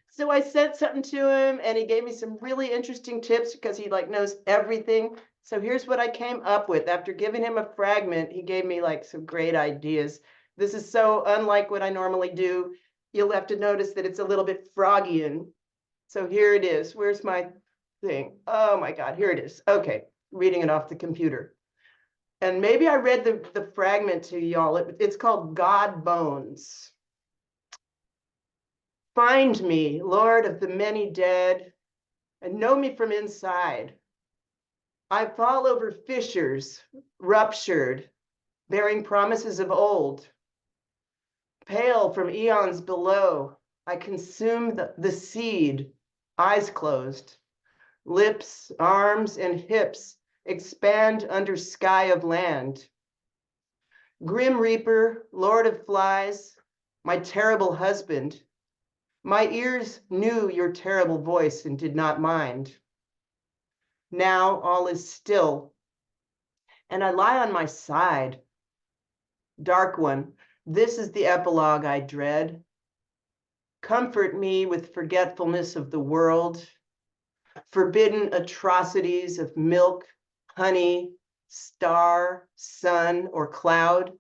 So I sent something to him and he gave me some really interesting tips because he like knows everything. So here's what I came up with. After giving him a fragment, he gave me like some great ideas. This is so unlike what I normally do. You'll have to notice that it's a little bit Froggian. So here it is. Where's my thing? Oh my God, here it is. Okay, reading it off the computer. And maybe I read the fragment to y'all. It's called God Bones. Find me, Lord of the many dead, and know me from inside. I fall over fissures, ruptured, bearing promises of old. Pale from eons below, I consume the seed, eyes closed. Lips, arms, and hips expand under sky of land. Grim Reaper, Lord of Flies, my terrible husband. My ears knew your terrible voice and did not mind. Now all is still, and I lie on my side. Dark one, this is the epilogue I dread. Comfort me with forgetfulness of the world, forbidden atrocities of milk, honey, star, sun, or cloud,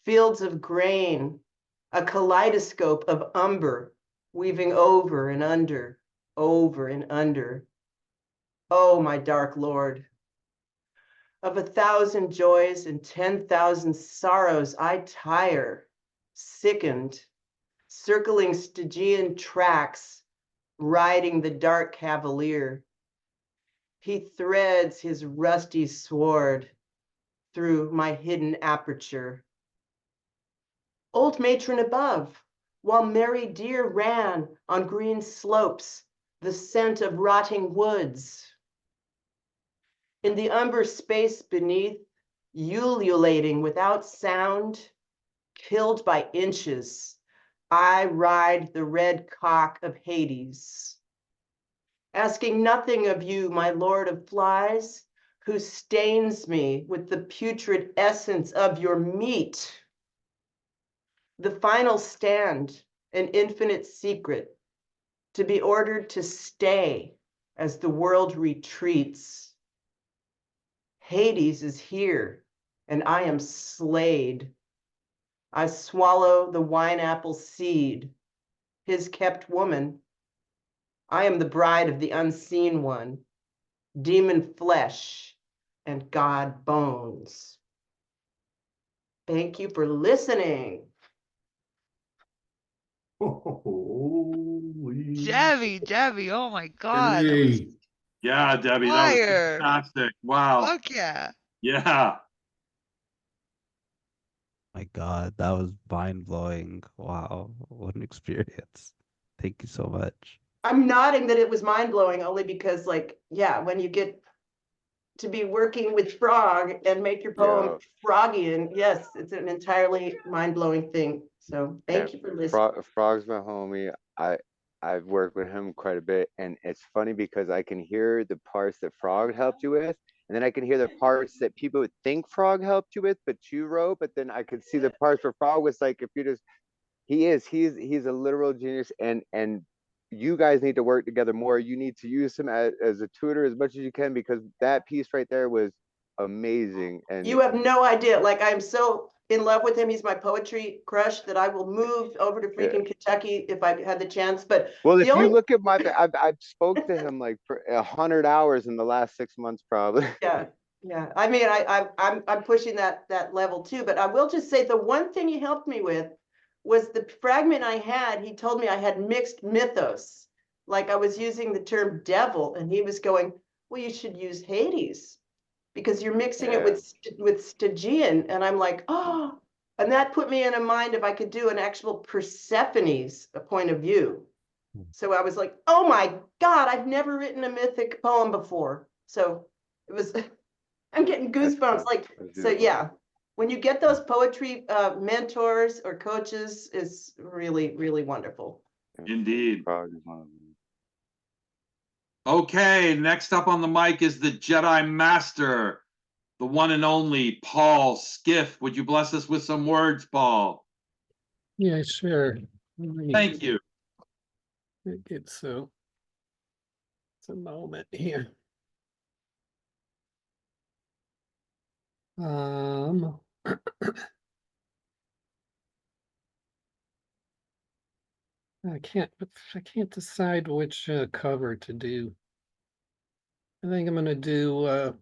fields of grain, a kaleidoscope of umber, weaving over and under, over and under. Oh, my dark Lord, of 1,000 joys and 10,000 sorrows, I tire, sickened, circling Stygian tracks, riding the dark cavalier. He threads his rusty sword through my hidden aperture. Old matron above, while merry deer ran on green slopes, the scent of rotting woods. In the umber space beneath, ululating without sound, killed by inches, I ride the red cock of Hades, asking nothing of you, my lord of flies, who stains me with the putrid essence of your meat. The final stand, an infinite secret, to be ordered to stay as the world retreats. Hades is here, and I am slayed. I swallow the wineapple seed, his kept woman. I am the bride of the unseen one, demon flesh and God bones. Thank you for listening. Debbie, oh my God, that was Hey, Yeah, Debbie, that was fire. fantastic. Wow. Fuck yeah. Yeah. My God, that was mind blowing. Wow, what an experience. Thank you so much. I'm nodding that it was mind blowing only because, like, yeah, when you get to be working with Frog and make your poem Froggian, yes, it's an entirely mind blowing thing. So thank you for listening. Frog's my homie. I've worked with him quite a bit, and it's funny because I can hear the parts that Frog helped you with, and then I can hear the parts that people would think Frog helped you with, but you wrote. But then I could see the parts where Frog was like, if you just, he's a literal genius, and you guys need to work together more. You need to use him as a tutor as much as you can, because that piece right there was amazing. And You have no idea. Like, I'm so in love with him. He's my poetry crush that I will move over to freaking Kentucky if I had the chance. But well, the if you only look at I've spoke to him like for 100 hours in the last 6 months, probably. yeah. I mean, I'm pushing that level too. But I will just say the one thing he helped me with was the fragment I had. He told me I had mixed mythos, like I was using the term devil, and he was going, "Well, you should use Hades, because you're mixing it with Stygian." And I'm like, oh, and that put me in a mind if I could do an actual Persephone's point of view. So I was like, oh my God, I've never written a mythic poem before. So it was, I'm getting goosebumps. Like, so yeah, when you get those poetry mentors or coaches, is really, really wonderful. Indeed. Okay, next up on the mic is the Jedi Master, the one and only Paul Skiff. Would you bless us with some words, Paul? Yeah, sure. Thank you. It's a moment here. I can't decide which cover to do. I think I'm gonna do I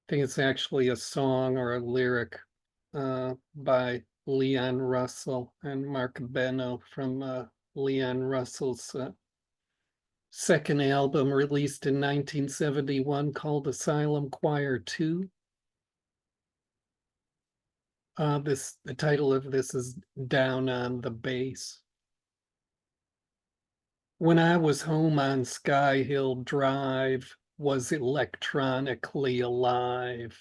think it's actually a song or a lyric by Leon Russell and Mark Beno from Leon Russell's second album released in 1971 called Asylum Choir 2. The title of this is Down on the Bass. When I was home on Sky Hill Drive, was electronically alive.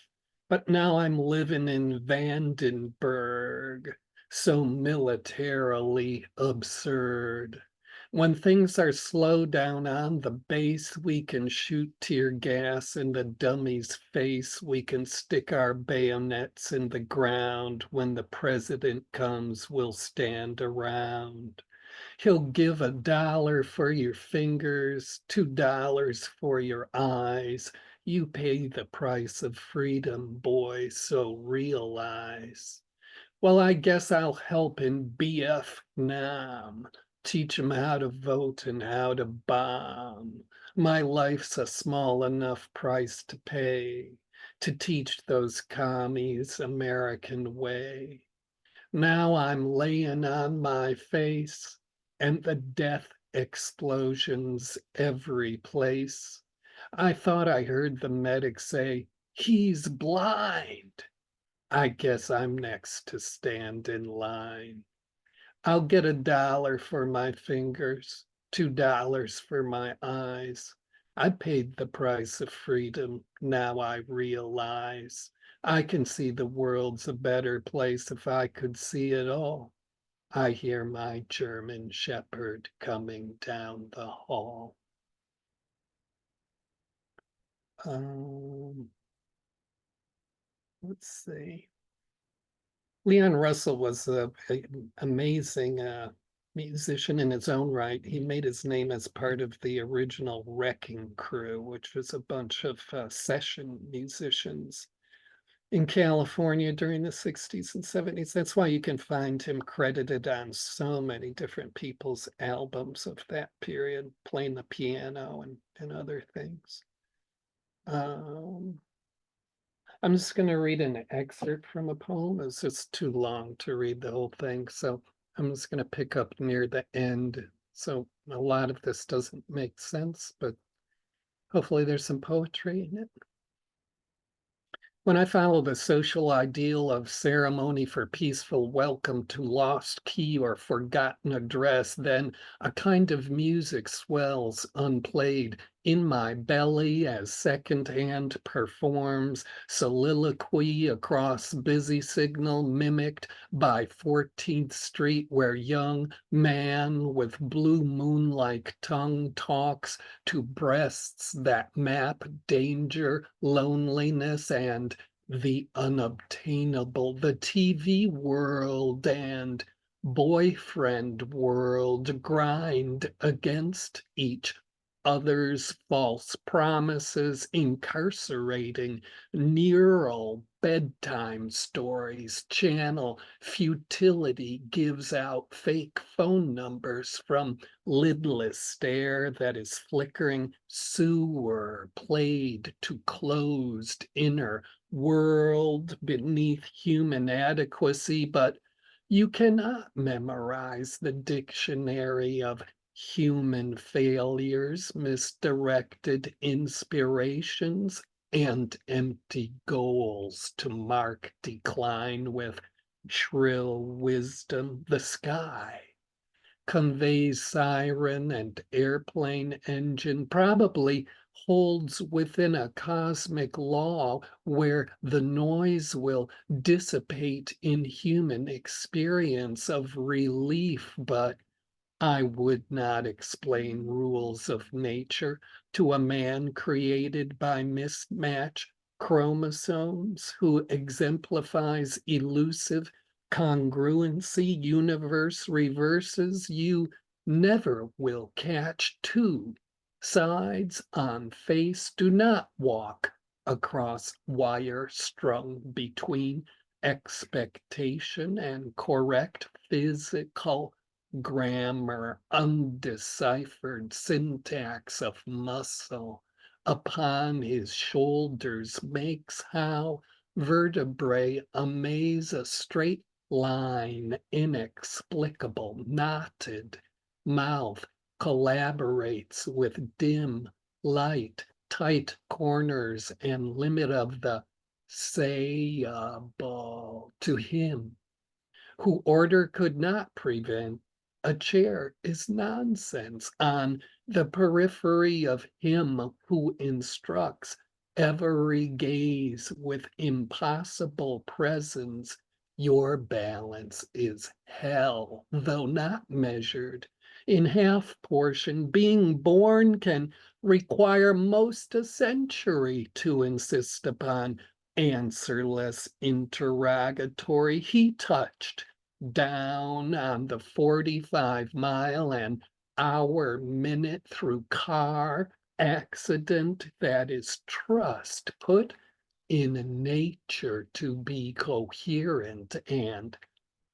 But now I'm living in Vandenberg, so militarily absurd. When things are slow down on the base, we can shoot tear gas in the dummy's face. We can stick our bayonets in the ground. When the president comes, we'll stand around. He'll give $1 for your fingers, $2 for your eyes. You pay the price of freedom, boy, so realize. Well, I guess I'll help in BF Nam. Teach 'em how to vote and how to bomb. My life's a small enough price to pay to teach those commies American way. Now I'm laying on my face and the death explosions every place. I thought I heard the medic say, he's blind. I guess I'm next to stand in line. I'll get $1 for my fingers, $2 for my eyes. I paid the price of freedom. Now I realize I can see the world's a better place if I could see it all. I hear my German shepherd coming down the hall. Let's see. Leon Russell was an amazing musician in his own right. He made his name as part of the original Wrecking Crew, which was a bunch of session musicians in California during the 60s and 70s. That's why you can find him credited on so many different people's albums of that period, playing the piano and other things. I'm just going to read an excerpt from a poem. It's just too long to read the whole thing, so I'm just going to pick up near the end. So a lot of this doesn't make sense, but hopefully there's some poetry in it. When I follow the social ideal of ceremony for peaceful welcome to lost key or forgotten address, then a kind of music swells unplayed in my belly as secondhand performs soliloquy across busy signal mimicked by 14th Street, where young man with blue moon-like tongue talks to breasts that map danger, loneliness, and the unobtainable, the TV world and boyfriend world grind against each other's false promises, incarcerating neural bedtime stories. Channel futility gives out fake phone numbers from lidless stare that is flickering sewer played to closed inner world beneath human adequacy, but you cannot memorize the dictionary of human failures, misdirected inspirations, and empty goals to mark decline with shrill wisdom. The sky conveys siren and airplane engine, probably holds within a cosmic law where the noise will dissipate in human experience of relief, but I would not explain rules of nature to a man created by mismatch chromosomes who exemplifies elusive congruency, universe reverses. You never will catch two sides on face. Do not walk across wire strung between expectation and correct physical grammar, undeciphered syntax of muscle upon his shoulders makes how vertebrae amaze a straight line, inexplicable, knotted mouth collaborates with dim light, tight corners, and limit of the sayable to him who order could not prevent. A chair is nonsense on the periphery of him who instructs every gaze with impossible presence. Your balance is hell, though not measured. In half portion, being born can require most a century to insist upon answerless interrogatory. He touched down on the 45-mile an hour minute through car accident that is trust put in nature to be coherent and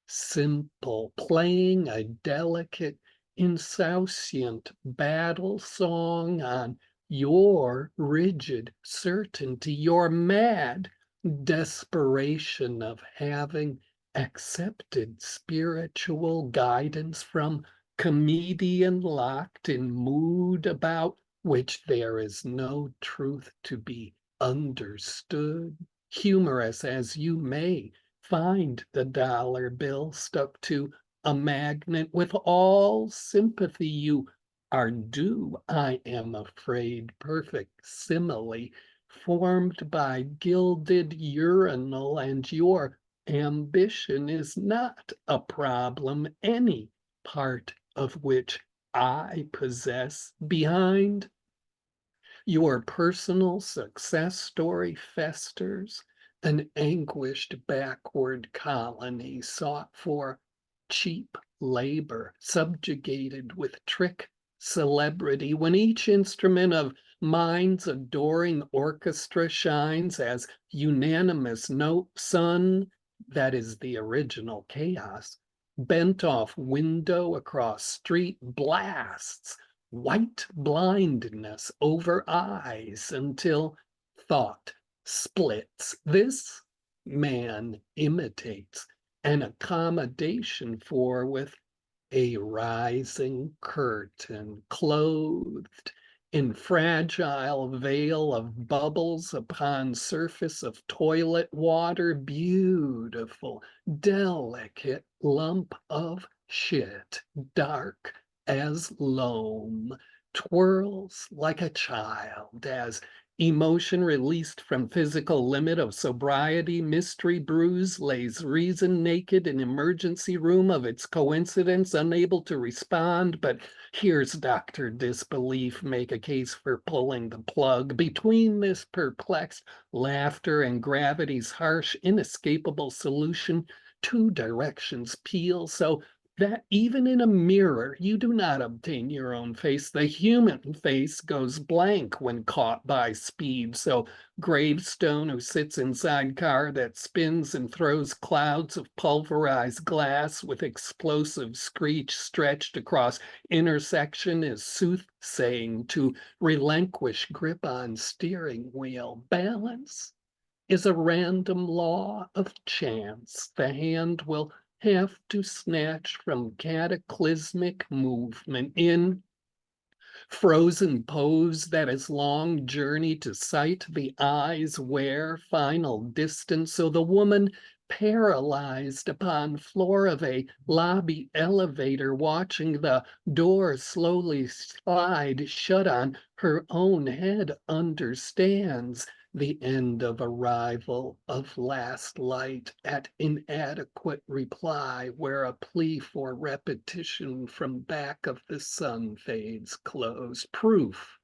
simple, playing a delicate, insouciant battle song on your rigid certainty, your mad desperation of having accepted spiritual guidance from comedian locked in mood about which there is no truth to be understood. Humorous as you may find the dollar bill stuck to a magnet, with all sympathy you are due, I am afraid, perfect simile formed by gilded urinal, and your ambition is not a problem, any part of which I possess. Behind your personal success story festers an anguished backward colony sought for cheap labor, subjugated with trick celebrity, when each instrument of mind's adoring orchestra shines as unanimous note. Sun, that is the original chaos, bent off window across street, blasts white blindness over eyes until thought splits. This man imitates an accommodation for with a rising curtain, clothed in fragile veil of bubbles upon surface of toilet water, beautiful, delicate lump of shit, dark as loam, twirls like a child as emotion released from physical limit of sobriety, mystery bruise, lays reason naked in emergency room of its coincidence, unable to respond, but here's Dr. Disbelief make a case for pulling the plug. Between this perplexed laughter and gravity's harsh, inescapable solution, two directions peel, so that even in a mirror you do not obtain your own face. The human face goes blank when caught by speed. So Gravestone, who sits inside car that spins and throws clouds of pulverized glass with explosive screech stretched across intersection, is soothsaying to relinquish grip on steering wheel. Balance is a random law of chance. The hand will have to snatch from cataclysmic movement in frozen pose that is long journey to sight the eyes wear final distance. So the woman paralyzed upon floor of a lobby elevator, watching the door slowly slide shut on her own head, understands the end of arrival of last light at inadequate reply, where a plea for repetition from back of the sun fades close. Proof,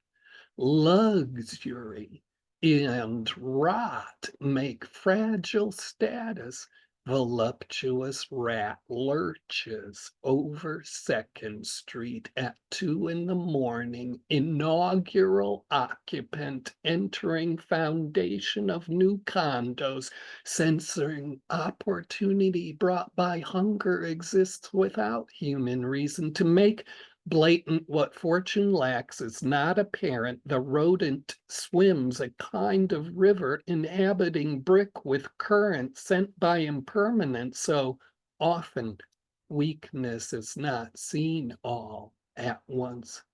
luxury, and rot make fragile status. Voluptuous rat lurches over 2nd Street at 2 a.m. Inaugural occupant entering foundation of new condos, censoring opportunity brought by hunger, exists without human reason. To make blatant what fortune lacks is not apparent. The rodent swims a kind of river, inhabiting brick with current sent by impermanence. So often weakness is not seen all at once.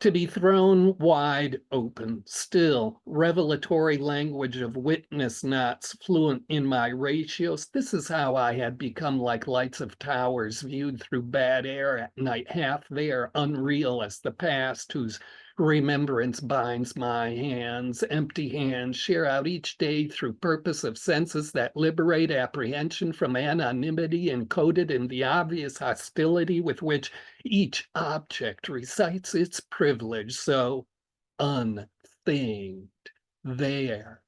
To be thrown wide open, still revelatory language of witness knots fluent in my ratios. This is how I had become like lights of towers viewed through bad air at night, half there, unreal as the past, whose Remembrance binds my hands, empty hands share out each day through purpose of senses that liberate apprehension from anonymity encoded in the obvious hostility with which each object recites its privilege. So unthinged there,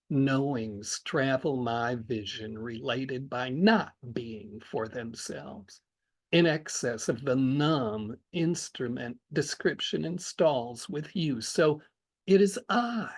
knowings travel my vision related by not being for themselves. In excess of the numb instrument description installs with you. So it is I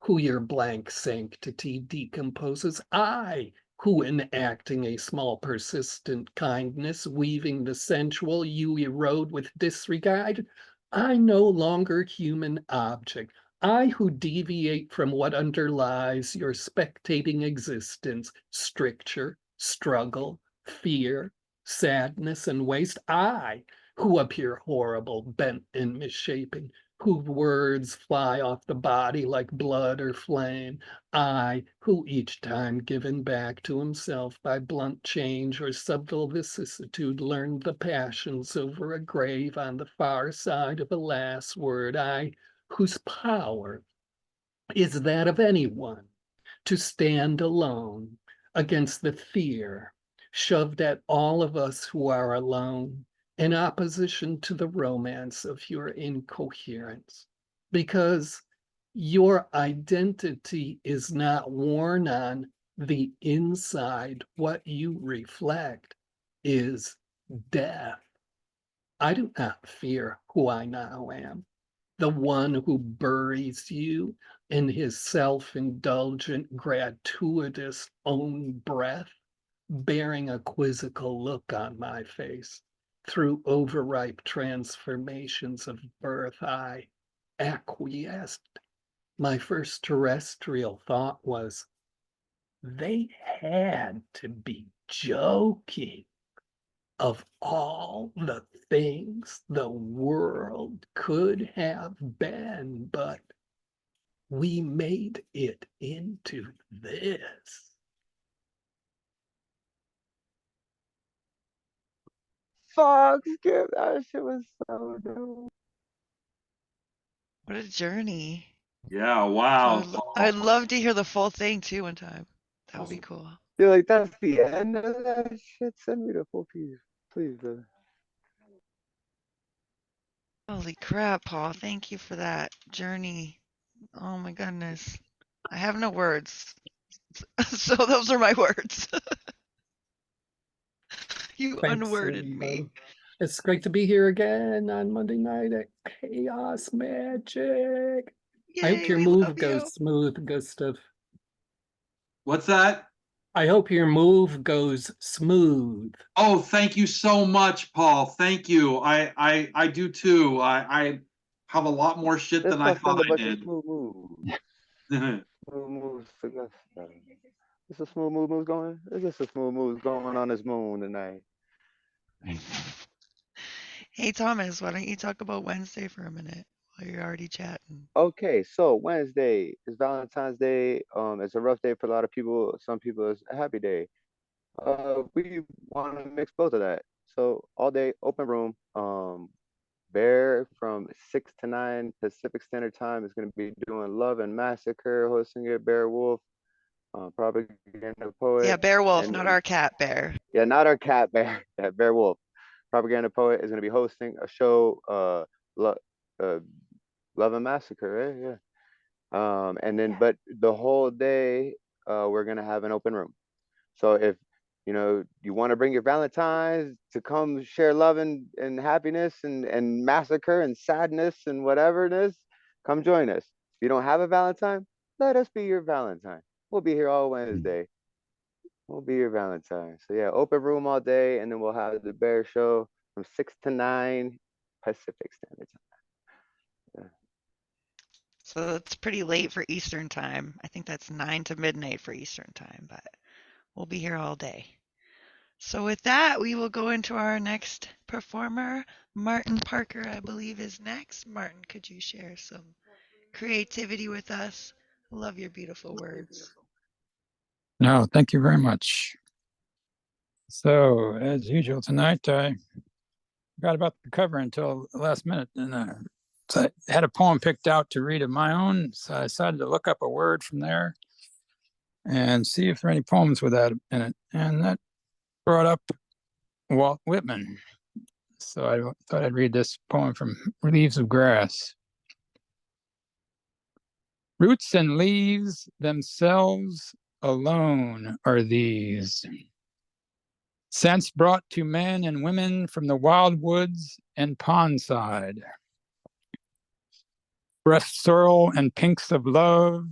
who your blank sanctity decomposes. I who, enacting a small persistent kindness, weaving the sensual, you erode with disregard. I no longer human object. I who deviate from what underlies your spectating existence, stricture, struggle, fear, sadness, and waste. I who appear horrible, bent and misshapen, whose words fly off the body like blood or flame. I who each time given back to himself by blunt change or subtle vicissitude learned the passions over a grave on the far side of a last word. I whose power is that of anyone to stand alone against the fear shoved at all of us who are alone, in opposition to the romance of your incoherence, because your identity is not worn on the inside. What you reflect is death. I do not fear who I now am, the one who buries you in his self-indulgent, gratuitous own breath, bearing a quizzical look on my face. Through overripe transformations of birth, I acquiesced. My first terrestrial thought was, they had to be joking. Of all the things the world could have been, but we made it into this. Fuck, Skip, that shit was so dope. What a journey. Yeah, wow. I'd love to hear the full thing too one time. That would be cool. You're like, that's the end of that shit. Send me the full piece, please, brother. Holy crap, Paul. Thank you for that journey. Oh my goodness. I have no words. So those are my words. You Thanks, unworded me. It's great to be here again on Monday night at Chaos Magick. I hope Yay, your we move love goes you. smooth, Gustav. What's that? I hope your move goes smooth. Oh, thank you so much, Paul. Thank you. I do too. I have a lot more shit Let's than I go send thought a I bunch did. of smooth moves. Smooth moves. There's some smooth moves going. There's just some smooth moves going on this moon tonight. Hey, Thomas, why don't you talk about Wednesday for a minute while you're already chatting? Okay, so Wednesday is Valentine's Day. It's a rough day for a lot of people. Some people it's a happy day. We want to mix both of that. So all day, open room. Bear from 6 to 9 Pacific Standard Time is going to be doing Love and Massacre, hosting it. Bear Wolf, propaganda poet. Yeah, Bear Wolf, not our cat Bear. Yeah, not our cat Bear. Yeah, Bear Wolf, propaganda poet, is going to be hosting a show. Love and Massacre, right? Yeah. And then, but the whole day, we're gonna have an open room. So if you want to bring your Valentines to come share love and happiness and massacre and sadness and whatever it is, come join us. If you don't have a Valentine, let us be your Valentine. We'll be here all Wednesday. We'll be your Valentine. So yeah, open room all day, and then we'll have the Bear Show from 6 to 9 Pacific Standard Time. Yeah. So that's pretty late for Eastern time. I think that's 9 to midnight for Eastern time, but we'll be here all day. So with that, we will go into our next performer. Martin Parker, I believe, is next. Martin, could you share some creativity with us? Love your beautiful words. No, thank you very much. So, as usual tonight, I forgot about the cover until the last minute, and So I had a poem picked out to read of my own, so I decided to look up a word from there and see if there are any poems with that in it. And that brought up Walt Whitman. So I thought I'd read this poem from Leaves of Grass. Roots and leaves themselves alone are these, scents brought to men and women from the wild woods and pondside. Breast sorrel and pinks of love,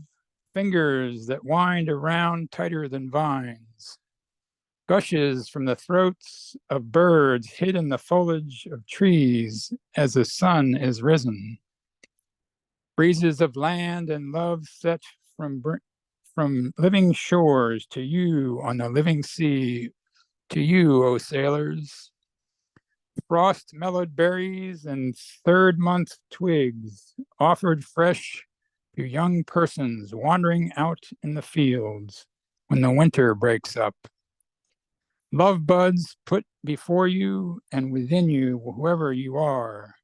fingers that wind around tighter than vines, gushes from the throats of birds hid in the foliage of trees as the sun is risen. Breezes of land and love set from living shores to you on the living sea, to you, O sailors. Frost mellowed berries and third-month twigs offered fresh to young persons wandering out in the fields when the winter breaks up. Love buds put before you and within you, whoever you are,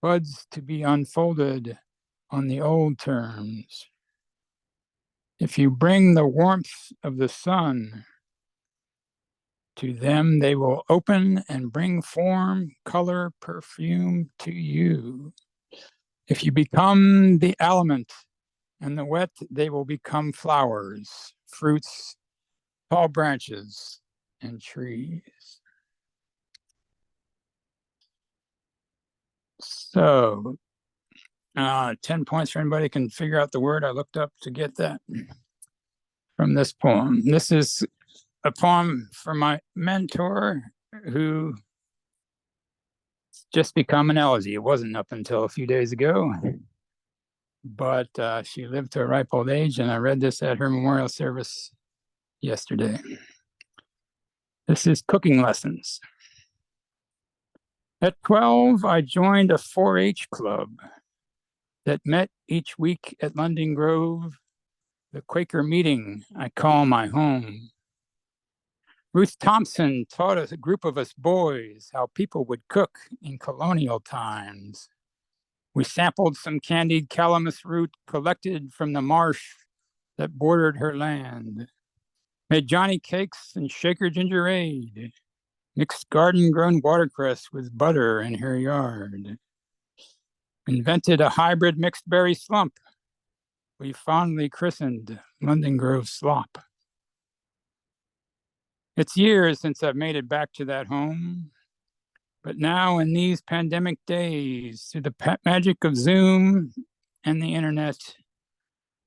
buds to be unfolded on the old terms. If you bring the warmth of the sun to them, they will open and bring form, color, perfume to you. If you become the element and the wet, they will become flowers, fruits, tall branches, and trees. So, 10 points for anybody who can figure out the word I looked up to get that from this poem. This is a poem from my mentor who just become an elegy. It wasn't up until a few days ago, but she lived to a ripe old age, and I read this at her memorial service yesterday. This is Cooking Lessons. At 12, I joined a 4-H club that met each week at London Grove, the Quaker meeting I call my home. Ruth Thompson taught us, a group of us boys, how people would cook in colonial times. We sampled some candied calamus root collected from the marsh that bordered her land, made Johnny cakes and shaker ginger ale, mixed garden-grown watercress with butter in her yard, invented a hybrid mixed berry slump we fondly christened London Grove Slop. It's years since I've made it back to that home, but now in these pandemic days, through the magic of Zoom and the internet,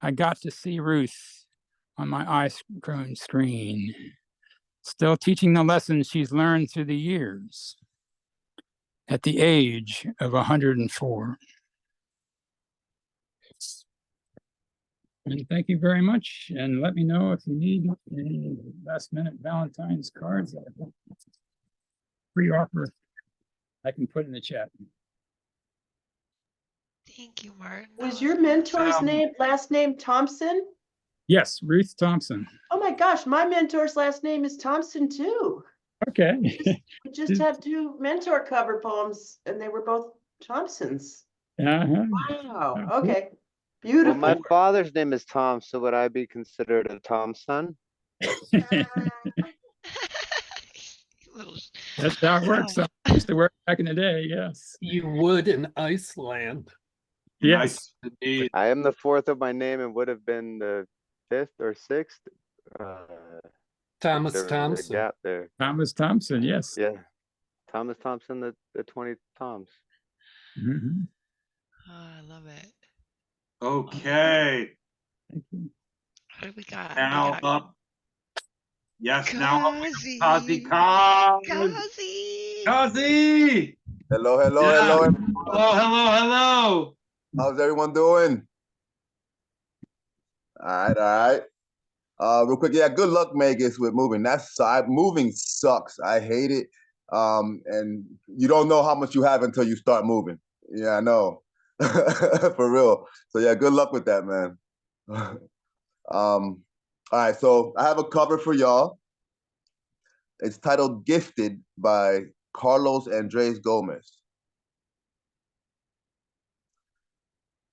I got to see Ruth on my iPhone screen, still teaching the lessons she's learned through the years at the age of 104. And thank you very much. And let me know if you need any last minute Valentine's cards. Free offer I can put in the chat. Thank you, Martin. Was your mentor's last name Thompson? Yes, Ruth Thompson. Oh my gosh, my mentor's last name is Thompson too. Okay. We just had 2 mentor cover poems and they were both Thompsons. Wow. Okay. Beautiful. Well, my father's name is Tom, so would I be considered a Thompson? That's how it works. That used to work back in the day, yes. You would in Iceland. Yes. Indeed. I am the 4th of my name and would have been the 5th or 6th. Thomas there was Thompson. a gap there. Thomas Thompson, yes. Yeah. Thomas Thompson, the 20 Toms. Mm-hmm. Oh, I love it. Okay. What do we got? Now up. Yes, now up. Cozzy. Cozzy Coz. Cozzy. Cozzy. Hello, hello, Yeah. hello. Hello, hello, hello. How's everyone doing? All right, all right. Real quick, yeah, good luck, Vegas, with moving. Moving sucks. I hate it. And you don't know how much you have until you start moving. Yeah, I know. For real. So yeah, good luck with that, man. All right, so I have a cover for y'all. It's titled Gifted by Carlos Andres Gomez.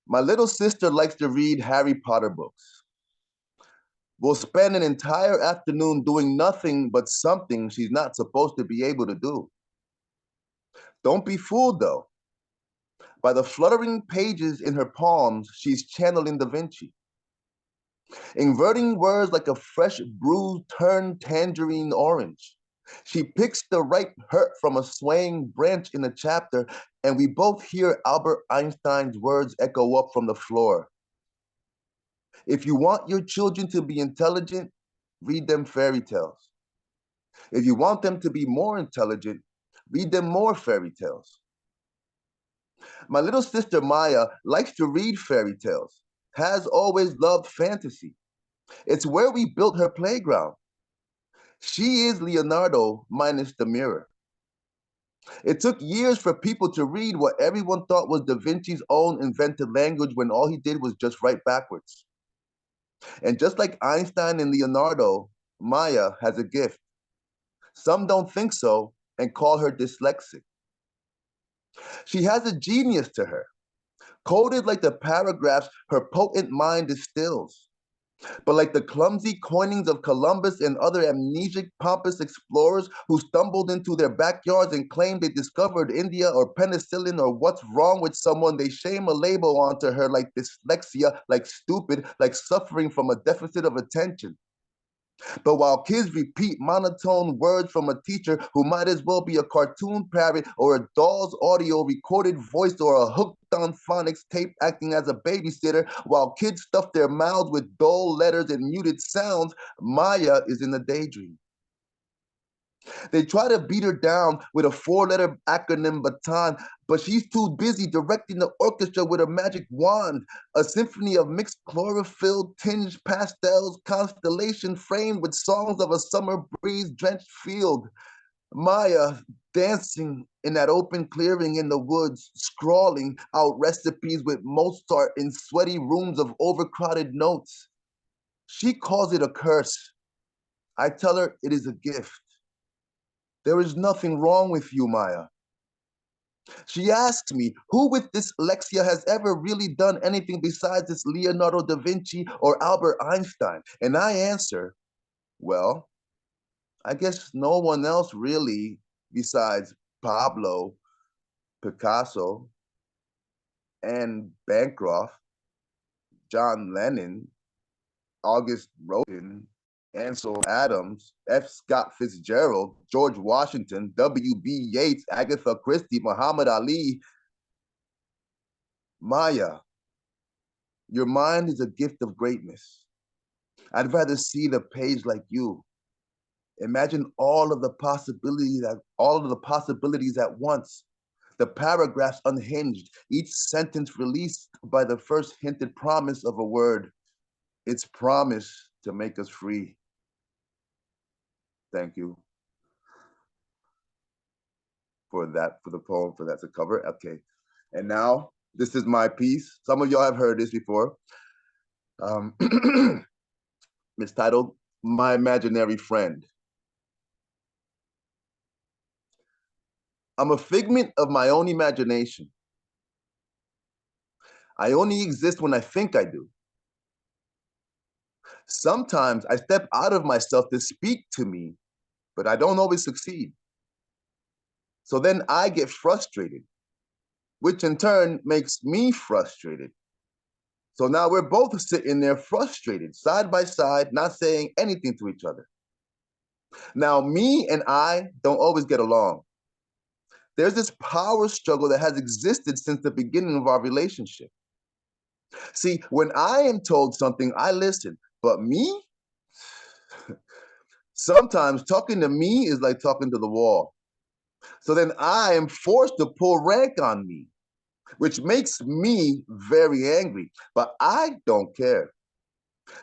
My little sister likes to read Harry Potter books. We'll spend an entire afternoon doing nothing but something she's not supposed to be able to do. Don't be fooled, though. By the fluttering pages in her palms, she's channeling Da Vinci. Inverting words like a fresh bruise turned tangerine orange. She picks the ripe hurt from a swaying branch in a chapter, and we both hear Albert Einstein's words echo up from the floor. If you want your children to be intelligent, read them fairy tales. If you want them to be more intelligent, read them more fairy tales. My little sister Maya likes to read fairy tales, has always loved fantasy. It's where we built her playground. She is Leonardo minus the mirror. It took years for people to read what everyone thought was Da Vinci's own invented language when all he did was just write backwards. And just like Einstein and Leonardo, Maya has a gift. Some don't think so and call her dyslexic. She has a genius to her, coded like the paragraphs her potent mind distills. But like the clumsy coinings of Columbus and other amnesic, pompous explorers who stumbled into their backyards and claimed they discovered India or penicillin or what's wrong with someone, they shame a label onto her like dyslexia, like stupid, like suffering from a deficit of attention. But while kids repeat monotone words from a teacher who might as well be a cartoon parrot or a doll's audio recorded voice or a hooked on phonics tape acting as a babysitter, while kids stuff their mouths with dull letters and muted sounds, Maya is in a daydream. They try to beat her down with a 4-letter acronym baton, but she's too busy directing the orchestra with a magic wand, a symphony of mixed chlorophyll tinged pastels, constellation framed with songs of a summer breeze drenched field. Maya dancing in that open clearing in the woods, scrawling out recipes with Mozart in sweaty rooms of overcrowded notes. She calls it a curse. I tell her it is a gift. There is nothing wrong with you, Maya. She asks me who with dyslexia has ever really done anything besides this Leonardo da Vinci or Albert Einstein. And I answer, well, I guess no one else really besides Pablo, Picasso, and Bancroft, John Lennon, August Rodin, Ansel Adams, F. Scott Fitzgerald, George Washington, W.B. Yeats, Agatha Christie, Muhammad Ali. Maya, your mind is a gift of greatness. I'd rather see the page like you. Imagine all of the possibilities at once. The paragraphs unhinged, each sentence released by the first hinted promise of a word. Its promise to make us free. Thank you for the poem, for that to cover. Okay, and now this is my piece. Some of y'all have heard this before. It's titled My Imaginary Friend. I'm a figment of my own imagination. I only exist when I think I do. Sometimes I step out of myself to speak to me, but I don't always succeed. So then I get frustrated, which in turn makes me frustrated. So now we're both sitting there frustrated, side by side, not saying anything to each other. Now, me and I don't always get along. There's this power struggle that has existed since the beginning of our relationship. See, when I am told something, I listen, but me? Sometimes talking to me is like talking to the wall. So then I am forced to pull rank on me, which makes me very angry, but I don't care.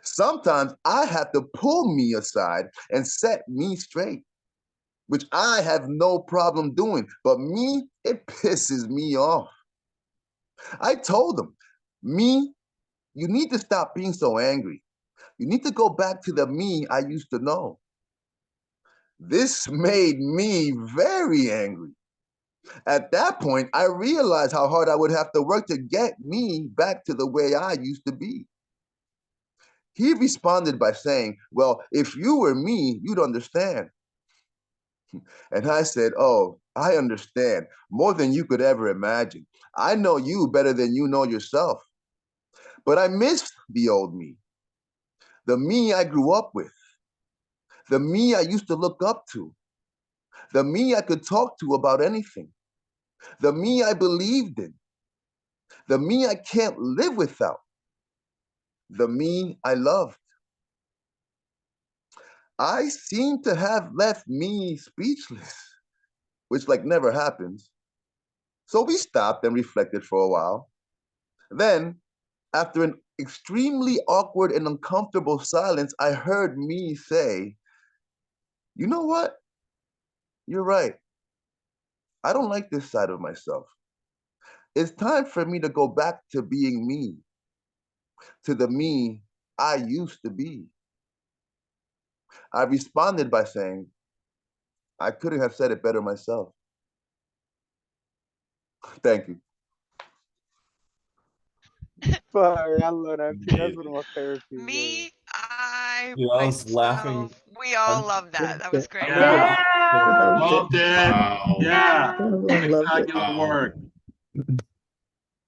Sometimes I have to pull me aside and set me straight, which I have no problem doing, but me, it pisses me off. I told him, me, you need to stop being so angry. You need to go back to the me I used to know. This made me very angry. At that point, I realized how hard I would have to work to get me back to the way I used to be. He responded by saying, well, if you were me, you'd understand. And I said, oh, I understand more than you could ever imagine. I know you better than you know yourself. But I miss the old me, the me I grew up with, the me I used to look up to, the me I could talk to about anything, the me I believed in, the me I can't live without, the me I loved. I seem to have left me speechless, which like never happens. So we stopped and reflected for a while. Then, after an extremely awkward and uncomfortable silence, I heard me say, you know what? You're right. I don't like this side of myself. It's time for me to go back to being me, to the me I used to be. I responded by saying, I couldn't have said it better myself. Thank you. Sorry, I love that piece. That's one of my favorite pieces. Me, I Yeah, I was laughing. we all love that. That was great. Yeah. Yeah. Loved it. Wow. Yeah. Loved it. Spectacular work.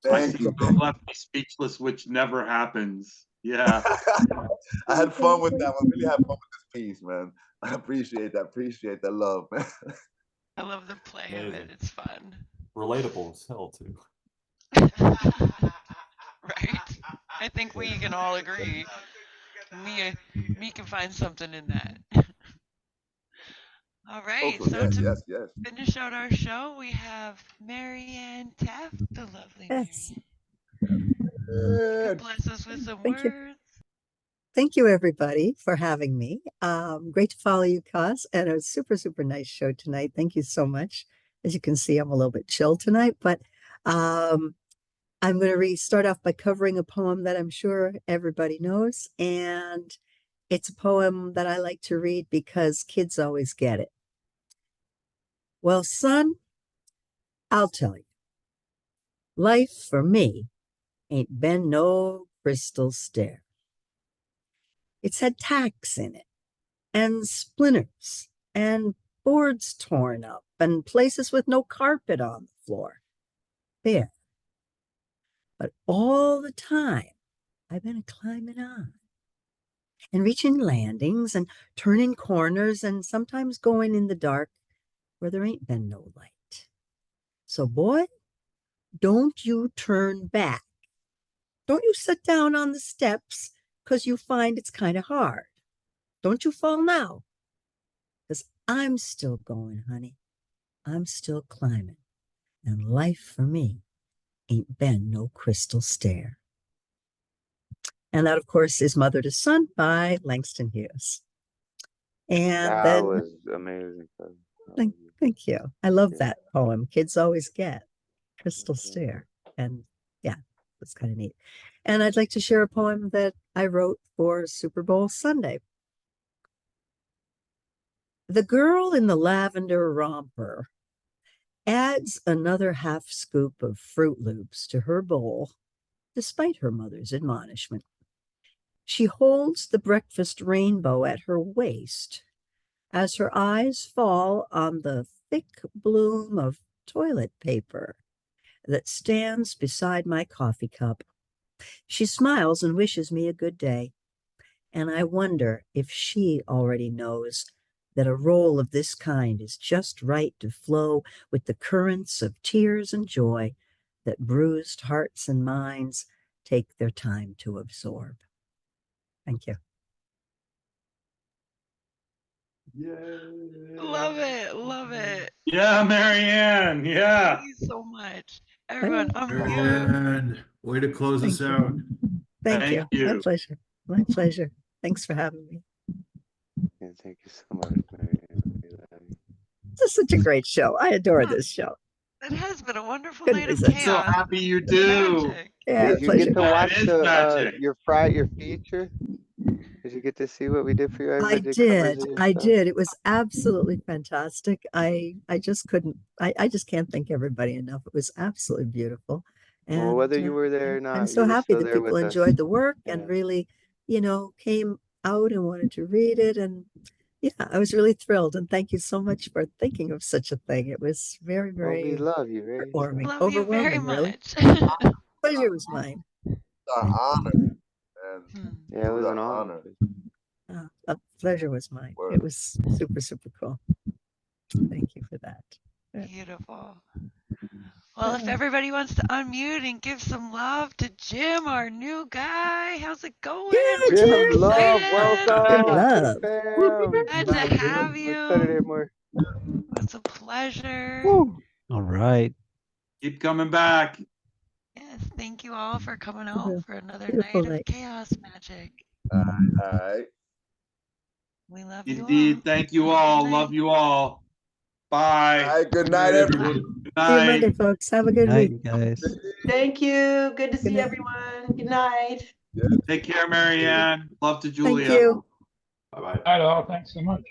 Thank you. Don't left me speechless, which never happens. Yeah. I had fun with that one. Really had fun with this piece, man. I appreciate that. Appreciate that love, man. I love the play of it. It's fun. Relatable as hell too. Right. I think we can all agree. Me can find something in that. All right. Also, So yes, to yes. finish out our show, we have Marianne Tefft, the lovely Yes. Marianne. Bless us with some Thank you. words. Thank you, everybody, for having me. Great to follow you, Cos, and a super, super nice show tonight. Thank you so much. As you can see, I'm a little bit chill tonight, but I'm going to start off by covering a poem that I'm sure everybody knows, and it's a poem that I like to read because kids always get it. Well, son, I'll tell you. Life for me ain't been no crystal stair. It's had tacks in it, and splinters, and boards torn up, and places with no carpet on the floor. There. But all the time, I've been climbing on and reaching landings and turning corners and sometimes going in the dark where there ain't been no light. So, boy, don't you turn back. Don't you sit down on the steps because you find it's kind of hard. Don't you fall now, because I'm still going, honey. I'm still climbing. And life for me ain't been no crystal stair. And that, of course, is Mother to Son by Langston Hughes. And That then, was amazing. thank you. I love that poem. Kids always get crystal stair. And yeah, that's kind of neat. And I'd like to share a poem that I wrote for Super Bowl Sunday. The girl in the lavender romper adds another half scoop of Fruit Loops to her bowl, despite her mother's admonishment. She holds the breakfast rainbow at her waist as her eyes fall on the thick bloom of toilet paper that stands beside my coffee cup. She smiles and wishes me a good day, and I wonder if she already knows that a roll of this kind is just right to flow with the currents of tears and joy that bruised hearts and minds take their time to absorb. Thank you. Love it. Love it. Yeah, Marianne. Yeah. Thank you so much. Everyone, Marianne, way to close us out. Thank you. My pleasure. My pleasure. Thanks for having me. Yeah, thank you so much, Marianne. This is such a great show. I adore this show. It has been a wonderful Good night of visit. chaos. So happy you do. Yeah, Did you get to That watch is magic. your feature? Did you get to see what we did for you? I Everybody did covers did. of your I stuff? did. It was absolutely fantastic. I just couldn't, I just can't thank everybody enough. It was absolutely beautiful. Well, And whether you were there or I'm not, so you were happy still that there people with us. enjoyed the work Yeah. and really, came out and wanted to read it. And yeah, I was really thrilled. And thank you so much for thinking of such a thing. It was very, Well, we very love you, Ray. heartwarming, Love you very overwhelming, really. much. Pleasure was mine. Our honor, and Yeah, it was an our honor. The pleasure was mine. Word. It was super, super cool. Thank you for that. Yeah. Beautiful. Well, if everybody wants to unmute and give some love to Jim, our new guy, how's it going? Yeah, We're so Jim. Love, excited. welcome. Love. Bam. Glad to have you. Let's put it in more. It's a pleasure. All right. Keep coming back. Yes, thank you all for coming out for another Beautiful night of night. chaos magic. All right. We love you all. Indeed. Thank you all. Love you all. Bye. All right. Good night, everybody. Good See you night. Monday, folks. Have a good Night, week. guys. Thank you. Good to Good see night. everyone. Good night. Take care, Marianne. Love to Thank Julia. you. Bye-bye. Night all. Thanks so much.